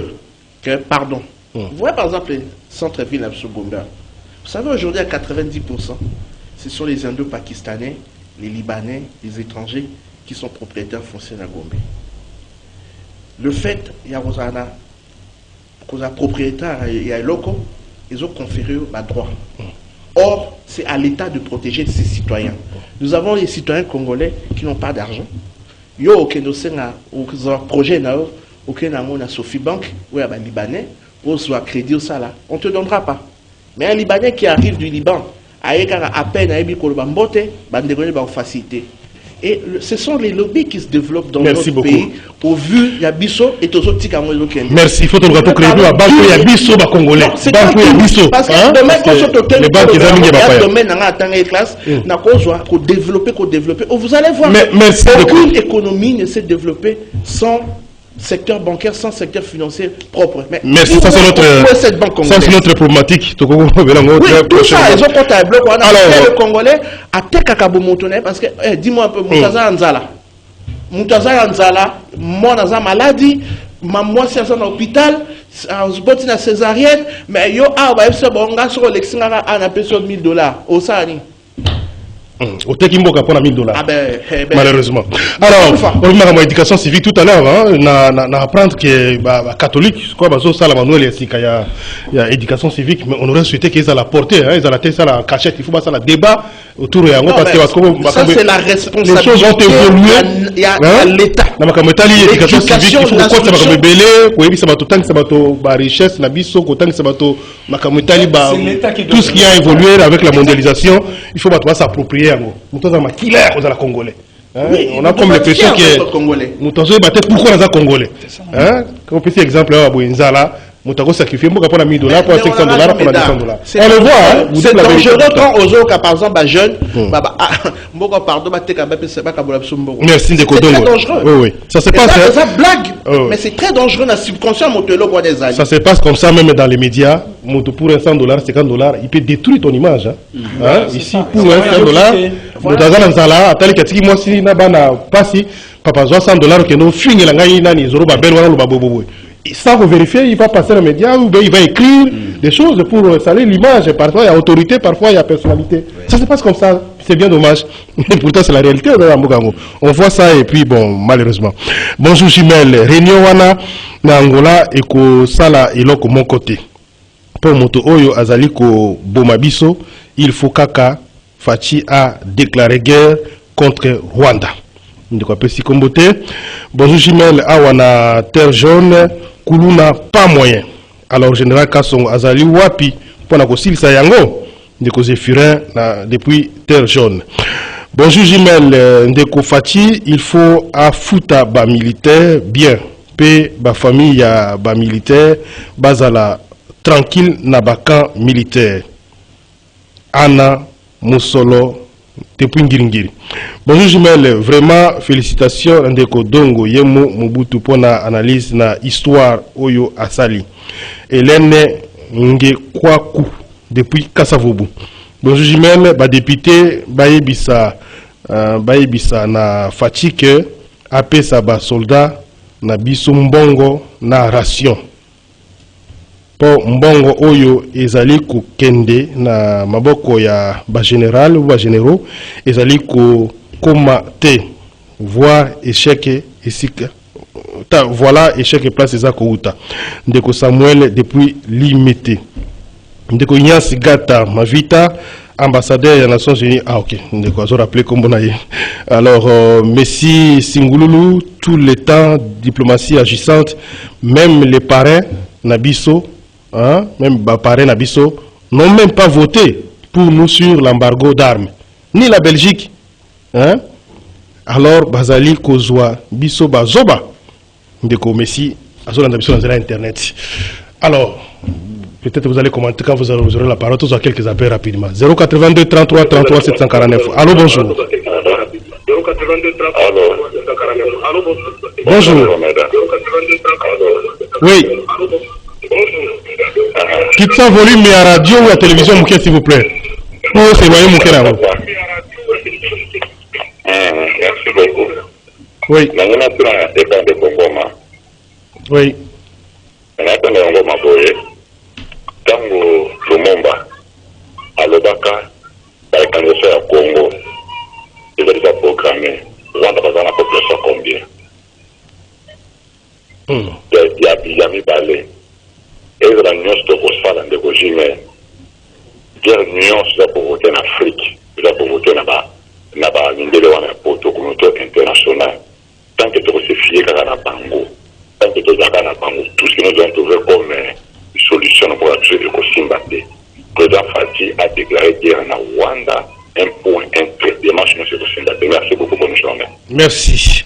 que, pardon, vous voyez par exemple les centres-villes à Gombe. Vous savez aujourd'hui à 90%, ce sont les Indo-Pakistanais, les Libanais, les étrangers qui sont propriétaires fonciers à Gombe. Le fait, il y a des propriétaires, il y a des locaux, ils ont conféré le droit. Or, c'est à l'État de protéger ses citoyens. Nous avons les citoyens congolais qui n'ont pas d'argent. Il y a un projet, aucun Sophie Bank, ou un Libanais, ou un crédit au salaire. On ne te donnera pas. Mais un Libanais qui arrive du Liban, à peine à facilité. Et ce sont les lobbies qui se développent dans notre pays. Au vu, il y a Bisso et tous autres qui merci. Il faut te rappeler que il y a Bisso, Congolais. Parce que demain, quand on domaine dans classe, qu'on développer. Vous allez voir, aucune économie ne s'est développée sans secteur bancaire, sans secteur financier propre. Mais merci, ça c'est notre problématique. Oui, tout ça, ils ont compté un bloc. Le Congolais a Tekakabo Montone parce que, dis-moi un peu, Moutaza Anzala, moi, dans la maladie, moi, c'est un hôpital, on na césarienne, mais yo, sur l'extérieur, on a payé $1,000 au Sani. Au Tekimboka pour $1,000. Malheureusement. Alors, on va avoir éducation civique tout à l'heure. On apprendre que catholique, quoi, ça, il y a éducation civique, mais on aurait souhaité qu'ils aient la portée, ils aient la tête, ça la cachette. Il faut pas ça la débat autour de ça, c'est la responsabilité. Les choses ont évolué. Il y a l'État. L'éducation civique, il faut que ça va rebelle, oui, ça va tout temps, ça va tout richesse, nabiso, autant ça va tout tout ce qui a évolué avec la mondialisation, il faut pas s'approprier. Nous sommes un killer aux Congolais. Oui, on a comme l'impression que nous sommes battus pourquoi les Congolais. Comme petit exemple, nous avons sacrifié $1,000 pour $500 pour $200. On le voit. C'est dangereux quand aux autres, par exemple, jeunes, merci de dangereux. Oui. Ça se passe. C'est une blague, mais c'est très dangereux dans le subconscient. Ça se passe comme ça même dans les médias. Pour $100, $50, il peut détruire ton image. Ici, pour $100, nous avons moi si na pasi papa $100 que nous finissons la gagne ni zoro babel wala babobo. Sans vérifier, il va passer dans les médias ou il va écrire des choses pour salir l'image. Parfois, il y a autorité, parfois, il y a personnalité. Ça se passe comme ça. C'est bien dommage. Mais pourtant, c'est la réalité. On voit ça et puis, bon, malheureusement. Bonjour, Jimel. Réunion wana na Angola et ko sala iloko mon côté. Pour moto oyo azali ko bomabiso, il faut kaka Fachi a déclaré guerre contre Rwanda. Bonjour Jimel, awana terre jaune, Kuluna pas moyen. Alors général Kasson Azali Wapi, pour la Kosil Sayango, Ndeko Zéphirin depuis terre jaune. Bonjour Jimel, Ndeko Fachi, il faut afuta ba militaire bien, pe ba famille ya ba militaire, bazala tranquille na ba camp militaire. Anna Moussolo depuis Ngiringiri. Bonjour Jumel, vraiment félicitations Ndeko Dongo Yemo Mobutu pour la analyse na histoire Oyo Asali. Hélène Ngekwaku depuis Kassavobu. Bonjour Jumel, ba député Bayebisa na Fatike apesa ba soldat na biso mbongo na ration. Po mbongo oyo ezali ko kende na maboko ya ba général ou ba généraux ezali ko koma te voir échec et voilà échec et place eza ko uta Ndeko Samuel depuis limité Ndeko Ignace Gata Mavita ambassadeur des Nations Unies. Ah ok, Ndeko azo rappeler comme on a eu. Alors Messi Singululu tout le temps diplomatie agissante, même les parrains Nabiso même Baparé Nabiso n'ont même pas voté pour nous sur l'embargo d'armes, ni la Belgique. Alors Bazali Kozwa Biso Bazoba Ndeko Messi Azola Nabiso dans internet. Alors peut-être vous allez commenter quand vous aurez la parole. Tous à quelques appels rapidement. 082 33 33 749. Allô, bonjour. Bonjour. Oui. Quitte ça volume à radio ou à télévision, Mouké, s'il vous plaît. Pour s'éloigner, Mouké, là. Merci beaucoup. Oui. Oui. Tango Lumumba alobaka bakanisa ya Congo déjà programmé Rwanda bazana la population combien ya mibale ezala nyonso tokosala ndeko jime guerre nyonso ya provoke na Afrique eza provoke na bamindele wana ya poto communauté internationale tant que tokosefie kaka na bango tant que tozalaka na bango tout ce que nous devons trouver comme solution pour la Simba. Le président Fati a déclaré guerre en Rwanda, un point, un trait de marche sur Simba. Merci beaucoup, bonne journée. Merci.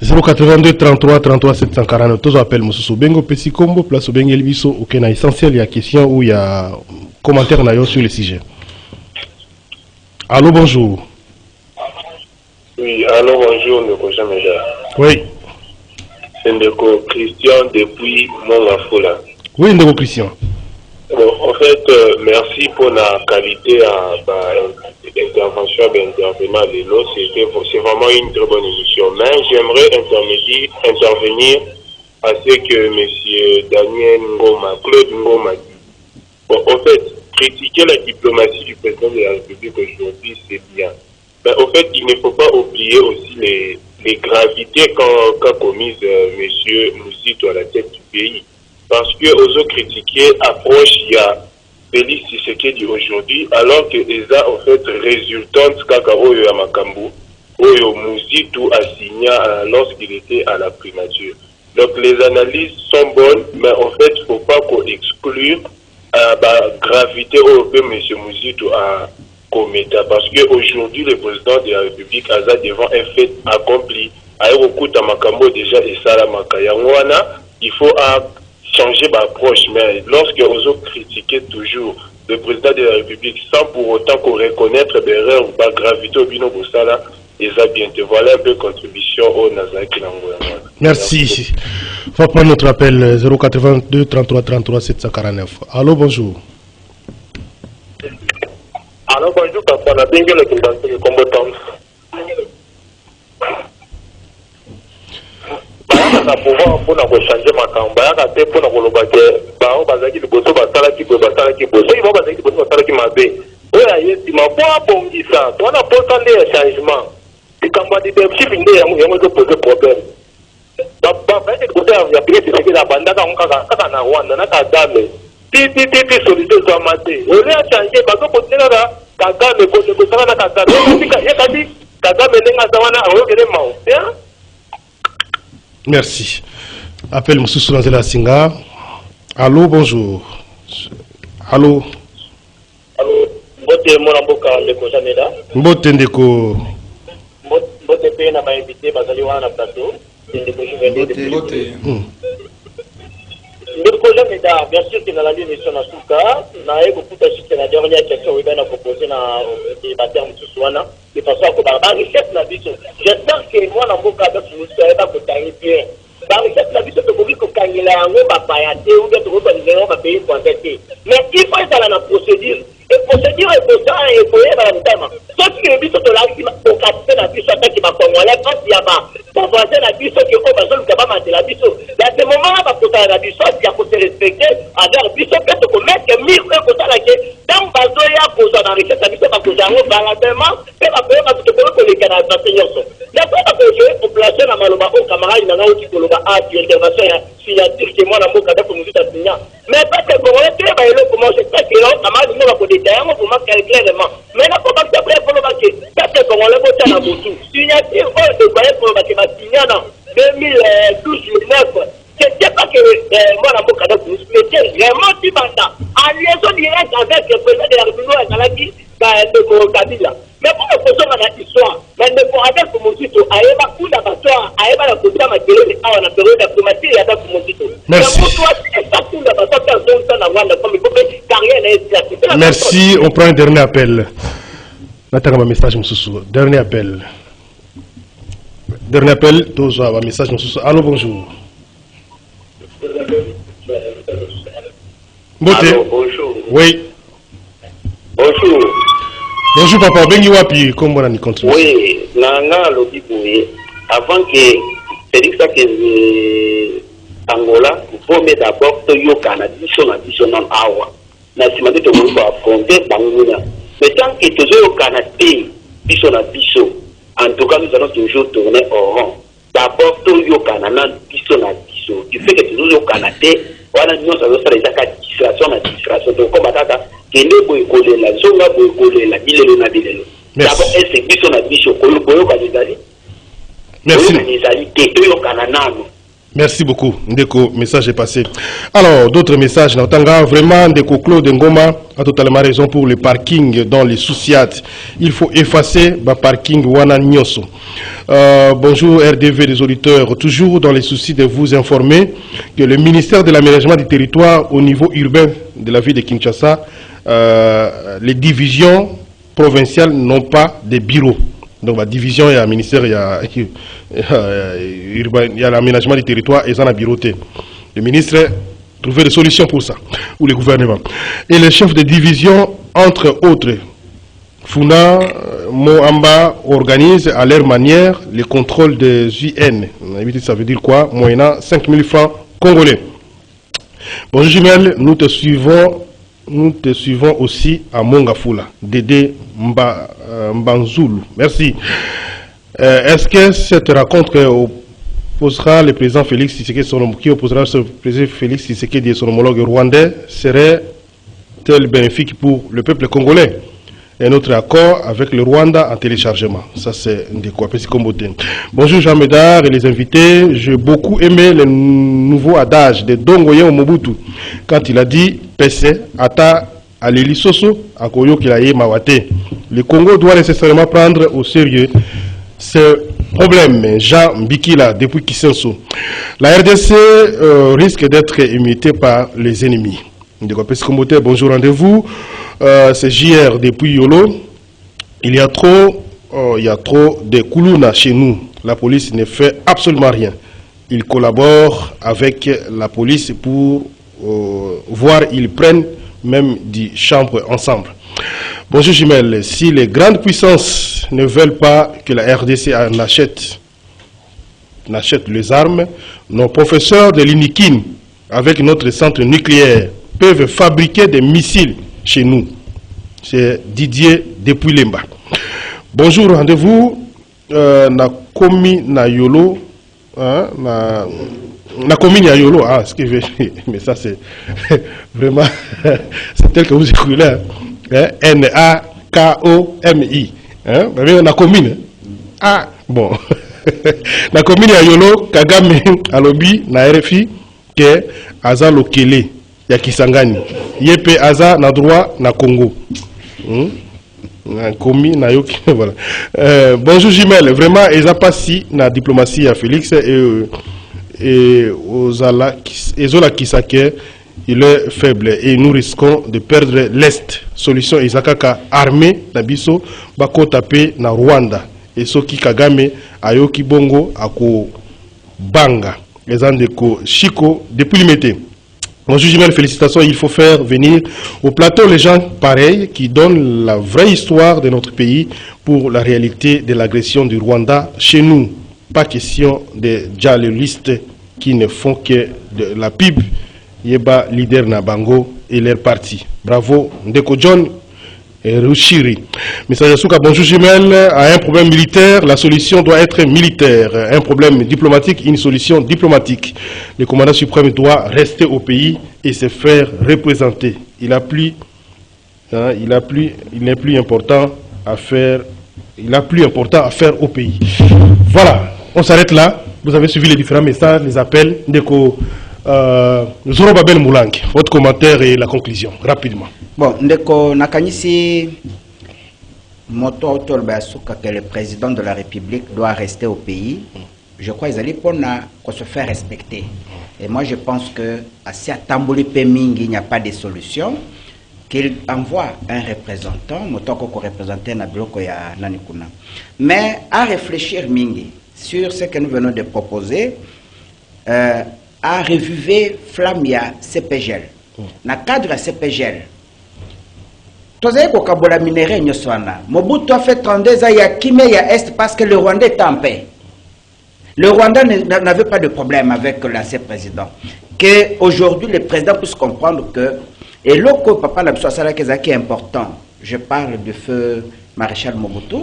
082 33 33 749. Tous appels Moussou Bengo Pessi Combo, place au Bengel Bisso, auquel il y a essentiel, il y a question ou il y a commentaire sur le sujet. Allô, bonjour. Oui, allô, bonjour, Ndeko Jaméja. Oui. C'est Ndeko Christian depuis Mongafoula. Oui, Ndeko Christian. Bon, en fait, merci pour la qualité de l'intervention d'intervenant de l'eau. C'est vraiment une très bonne émission. Mais j'aimerais intervenir à ce que M. Daniel Ngoma, Claude Ngoma dit. Bon, en fait, critiquer la diplomatie du président de la République aujourd'hui, c'est bien. Mais en fait, il ne faut pas oublier aussi les gravités qu'a commises M. Mouzito à la tête du pays. Parce que aux autres critiqués approche, il y a Félix Tshisekedi aujourd'hui, alors que ESA en fait résultante Kakaroyo à Makambu, Oyo Mouzito a signé lorsqu'il était à la primature. Donc les analyses sont bonnes, mais en fait, il ne faut pas qu'on exclue la gravité que M. Mouzito a commis. Parce qu'aujourd'hui, le président de la République a devant un fait accompli. Aérokuta Makambo déjà et Salamaka Yangwana, il faut changer d'approche, mais lorsque on a critiqué toujours le président de la République sans pour autant qu'on reconnaître l'erreur ou la gravité au bino Boussala, ils ont bien te voilà un peu contribution au Nazaki Langoya. Merci. Il faut prendre notre appel 082 33 33 749. Allô, bonjour. Allô, bonjour, papa. On a bien vu le combattant. na pouvoir pour changer ma campagne à te pour le bao bazaki le bosso basala ki bosso il va bazaki bosso basala ki mabe oya yesi ma pour bongisa to na porta le changement et quand on dit leadership inde ya mo poser problème ba que côté ya pire c'est que la banda ka kaka na Rwanda na Kagame ti solution to amate o le changer ba ko continuer na Kagame ko sala na Kagame yakati Kagame nenga zawana awokele mao bien. Merci. Appel M. Soulanzela Singa. Allô, bonjour. Allô. Allô. Mbote Molamboka Ndeko Jameda. Mbote Ndeko. Mbote pe na ba invité bazali wana na plateau. Ndeko Mbote. Ndeko Jameda, bien sûr que dans la émission na Souka, na ego kuta chite na dernière question oui na proposer na débatteur Moussouana. De façon à que la richesse la biso. J'espère que moi na mboka ba solution ba ko tangi bien. La richesse la biso to ko kangela yango ba payate ou bien to ko banzero ba payer pour tête. Mais il faut être dans la procédure. Et procédure est pour ça et pour y avoir un sauf que biso to la qui au capitaine la biso qui ma congolais quand il y a pas pour voir la biso que on va solo capable de la biso. Dans ce moment là ba ko la biso il y a ko se respecter avec biso que to ko mettre mire ko ça là que dans bazoya pour ça la richesse la biso ba ko jango balancement et ba ko to les canaux d'enseignants. La fois que je population na maloba au camarade na ngao koloba a intervention signature que moi na mboka da ko muzita signa. Mais parce que bon on est ba elo comment c'est ça que là camarade no ba ko détailler pour moi clairement. Mais là comment ça après pour le que parce que bon on le vote na botu. Signature on de bailler pour ba que ba signa dans 2012 19. C'est pas que moi na mboka da ko c'était vraiment du banda. En liaison directe avec le président de la République Kalaki de Kabila. Mais pour le poser dans l'histoire, mais ne pour avec Mouzito, aïeba coup d'abattoir, aïeba la côté ma télé, à la période de diplomatie et avec Mouzito. Merci. Merci, on prend un dernier appel. N'attends pas message, Moussou. Dernier appel. Dernier appel, tous un message. Allô, bonjour. Beauté. Allô, bonjour. Oui. Bonjour. Bonjour, papa. Bengi wapi, comment on a continue? Oui, Nanga Lobiboué. Avant que Félix Angola, vous mettez d'abord Toyo Canadi, son addition en Awa. Na simade to mo affronter Bangouna. Mais tant que toujours au Canada, biso na biso, en tout cas nous allons toujours tourner au rond. D'abord Toyo Canada, biso na biso. Du fait que toujours au Canada, voilà nous allons faire des distraction. Donc comme ataka, kende boy coller la zonga boy coller la bilelo na bilelo. D'abord est biso na biso ko boyo kanizali. Merci. Toyo Canada. Merci beaucoup. Ndeko, message est passé. Alors, d'autres messages. Vraiment, Ndeko Claude Ngoma a totalement raison pour le parking dans les Souciat. Il faut effacer le parking Wana Nyoso. Bonjour RDV des auditeurs. Toujours dans les soucis de vous informer que le ministère de l'aménagement du territoire au niveau urbain de la ville de Kinshasa, les divisions provinciales n'ont pas de bureaux. Donc la division et le ministère, il y a l'aménagement du territoire et ça a bureauté. Le ministre trouver des solutions pour ça, ou le gouvernement. Et les chefs de division, entre autres, Funa, Moamba, organisent à leur manière les contrôles des UN. Ça veut dire quoi? Moyennant 5 000 francs congolais. Bonjour Jumel, nous te suivons aussi à Mongafula, Dédé Mbanzoulou. Merci. Est-ce que cette rencontre opposera le président Félix Tshisekedi, qui opposera le président Félix Tshisekedi et son homologue rwandais, serait-elle bénéfique pour le peuple congolais? Un autre accord avec le Rwanda en téléchargement. Ça, c'est de quoi. Bonjour Jean Médard et les invités. J'ai beaucoup aimé le nouveau adage de Dongoye Mobutu quand il a dit PC, Ata, Aleli Soso, Akoyo Kilaye Mawate. Le Congo doit nécessairement prendre au sérieux ce problème. Jean Mbikila, depuis Kisenso. La RDC risque d'être imitée par les ennemis. Bonjour, rendez-vous. C'est JR depuis Yolo. Il y a trop de Koulouna chez nous. La police ne fait absolument rien. Ils collaborent avec la police pour voir, ils prennent même des chambres ensemble. Bonjour Jumel, si les grandes puissances ne veulent pas que la RDC n'achète les armes, nos professeurs de l'INIKIN avec notre centre nucléaire peuvent fabriquer des missiles chez nous. C'est Didier depuis Lemba. Bonjour, rendez-vous na komi na yolo, na komi na yolo, ce que mais ça c'est vraiment c'est tel que vous écoutez là, N-A-K-O-M-I, na komi bon na komi na yolo Kagame alobi na RFI que aza lokele ya Kisangani yepe aza na droit na Congo. Commis na yoki voilà. Bonjour Jumel, vraiment ils pas si na diplomatie à Félix et Ozola Kisake il est faible et nous risquons de perdre l'Est. Solution Isakaka armée na biso bako taper na Rwanda et soki Kagame ayoki bongo ako banga les andeko Chico depuis limité. Bonjour Jumel, félicitations. Il faut faire venir au plateau les gens pareils qui donnent la vraie histoire de notre pays pour la réalité de l'agression du Rwanda chez nous. Pas question de journalistes qui ne font que de la pub. Yeba leader Nabango et leur parti. Bravo Ndeko John et Rushiri. Message Souka, bonjour Jumel. À un problème militaire, la solution doit être militaire. Un problème diplomatique, une solution diplomatique. Le commandant suprême doit rester au pays et se faire représenter. Il n'est plus important à faire au pays. Voilà, on s'arrête là. Vous avez suivi les différents messages, les appels. Ndeko Zoro Babel Moulang, votre commentaire et la conclusion, rapidement. Bon, Ndeko Nakanyisi Moto Tolbasuka, que le président de la République doit rester au pays. Je crois qu'ils allaient pour se faire respecter. Et moi, je pense que si à Tambouli Peming, il n'y a pas de solution, qu'il envoie un représentant, Moto Koko représenté na bloco ya Nanikuna. Mais à réfléchir, Mingi, sur ce que nous venons de proposer, à reviver Flamia CPGL. Dans le cadre de CPGL, tu as dit la minerai nyoswana. Mobutu a fait 32 ans, il y a Kimé, il y a Est parce que le Rwanda est en paix. Le Rwanda n'avait pas de problème avec l'ancien président. Qu'aujourd'hui, le président puisse comprendre que, et l'autre papa n'a pas qui est important, je parle de feu Maréchal Mobutu,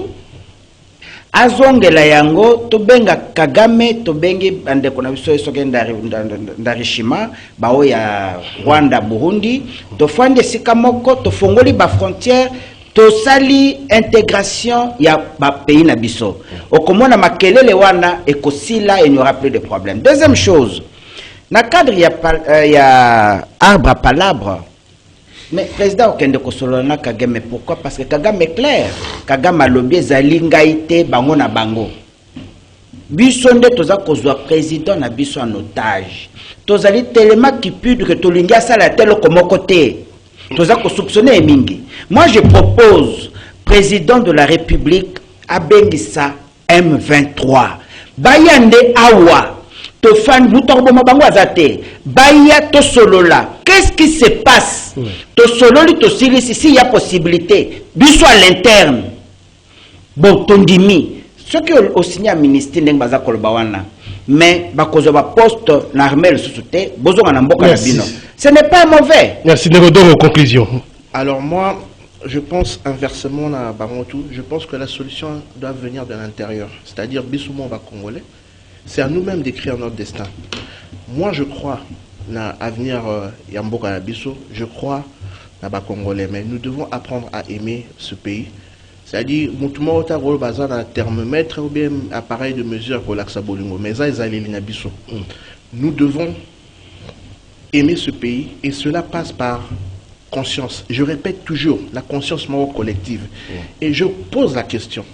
azongela yango tobenga Kagame tobengi bandeko na biso esoke ndarishima bao ya Rwanda Burundi tofande sika moko tofongoli ba frontière tosali intégration ya ba pays na biso okomona makelele wana ekosila et il n'y aura plus de problème. Deuxième chose, na cadre ya arbre à palabre. Mais le président Okende Kosolona Kagame, pourquoi? Parce que Kagame est clair. Kagame a lobby Zalingaïté bango na bango. Bisonde toza kozwa président na biso en otage. Tozali tellement qui pudre que tolinga sala tel comme côté. Toza ko soupçonner mingi. Moi je propose président de la République Abengisa M23. Bayande awa. Tofan Mutorbo bango azate. Baya to solola. Qu'est-ce qui se passe? To sololi to sili si il y a possibilité. Biso à l'interne. Bon tondimi. Ce qui au signé à ministère n'eng baza kolbawana. Mais bakozo ba poste l'armée le sous-souté. Bozo na mboka na bino. Ce n'est pas mauvais. Merci de vos conclusions. Alors moi, je pense inversement à Barontou. Je pense que la solution doit venir de l'intérieur. C'est-à-dire Bissoumon va congolais. C'est à nous-mêmes d'écrire notre destin. Moi, je crois dans l'avenir Yamboka Nabiso, je crois dans les Congolais, mais nous devons apprendre à aimer ce pays. C'est-à-dire, un thermomètre ou bien appareil de mesure pour l'Aksabolingo, mais ça, nous devons aimer ce pays et cela passe par conscience. Je répète toujours, la conscience collective. Et je pose la question.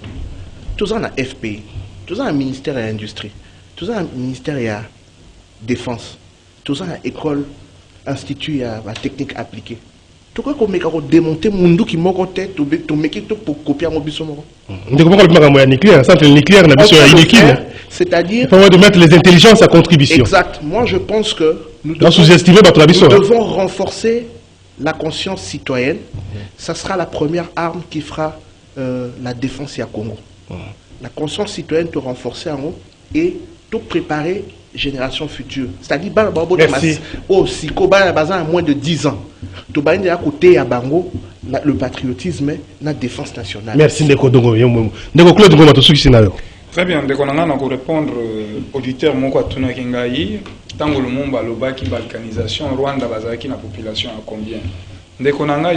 Tous en a FPI, tous en a ministère de l'Industrie, tous en a ministère de la Défense, tous en a école, institut, la technique appliquée. Tout cas, qu'on peut démonter mon qui m'a côté, pour copier mon bisson. C'est-à-dire. Il faut de mettre les intelligences à contribution. Exact. Moi, je pense que nous devons renforcer la conscience citoyenne. Ça sera la première arme qui fera la défense à Congo. La conscience citoyenne te renforcer en haut et tout préparer génération future. C'est-à-dire, aussi, à moins de 10 ans. Tu vas à côté à Bango, le patriotisme, la défense nationale. Merci, Ndeko Dongo. Ndeko Claude Ngoma, tout ce qui est très bien, Ndeko Nanga, pour répondre auditeur Moko Atuna Kingaï, Tango le Mumba, le Baki, balkanisation, Rwanda, Bazaki, la population à combien? Ndeko Nanga,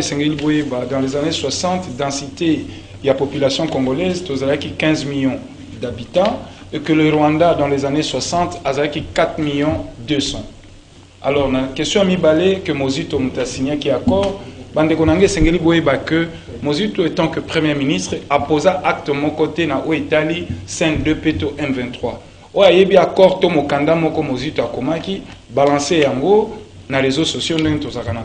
dans les années 60, densité, il y a population congolaise, Tozalaki 15 millions d'habitants, et que le Rwanda, dans les années 60, a 4 millions 200. Alors, la question mi balé que Mozito Moutasigna qui est accord, Bandekonangé Sengeli Boeba que Mozito étant que Premier ministre a posé acte mon côté na o Italie Saint 2 Peto M23. O ayebi accord to mokanda moko Mozito akomaki balancer yango na réseaux sociaux ndenge tozakana.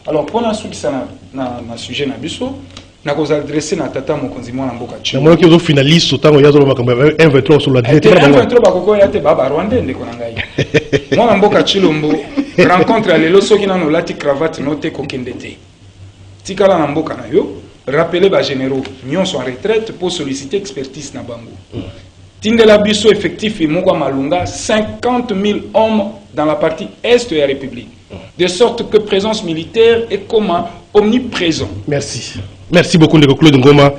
Alors pour la suite ça na sujet na biso na ko adresser na tata mokonzi mwana mboka chi. Na moko finaliste autant ya zo makambo M23 sur la direction. M23 bakoko ya te baba Rwanda ndekonangai. Mwana mboka Chilombo rencontre à l'élo soki na no lati cravate noté kokendete. Tikala na mboka na yo, rappeler ba généraux nyonso en retraite pour solliciter expertise na bango. Tindela biso effectif moko malunga 50 000 hommes dans la partie est de la République. De sorte que présence militaire est comme omniprésent. Merci. Merci beaucoup Ndeko Claude Ngoma.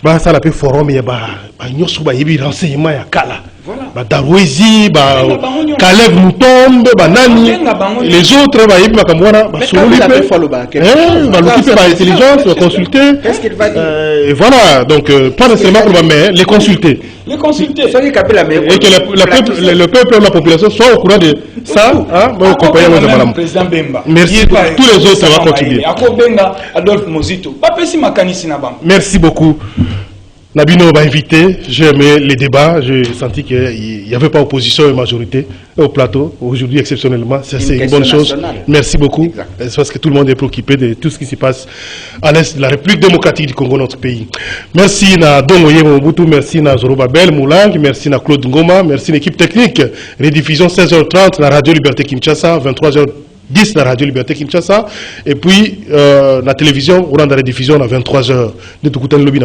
Ba ça la pe forum ya ba nyoso ba yebi renseignement ya kala. Ba Darwezi, ba Caleb Mutombe, ba Nani, les autres ba yebi makamwana ba sololipe. Ba l'occuper ba intelligence, ba consulter. Qu'est-ce qu'il va dire? Et voilà, donc pas nécessairement pour mais les consulter. Les consulter. Et que le peuple et la population soient au courant de ça, hein, mon compagnon de madame. Président Bemba. Merci. Tous les autres vont continuer. Ako Benga, Adolphe Mozito. Pas pessi makanisi na bango. Merci beaucoup. Nabino m'a invité, j'ai aimé les débats, j'ai senti qu'il n'y avait pas opposition et majorité au plateau, aujourd'hui exceptionnellement, c'est une bonne chose. Nationale. Merci beaucoup, c'est parce que tout le monde est préoccupé de tout ce qui se passe à l'est de la République démocratique du Congo, notre pays. Merci à Dongoye Mobutu, merci à Zorobabel Moulang, merci à Claude Ngoma, merci à l'équipe technique, rediffusion 16h30, la Radio Liberté Kinshasa, 23h10 la Radio Liberté Kinshasa, et puis la télévision, on a la rediffusion à 23h de Tukuten Lobby.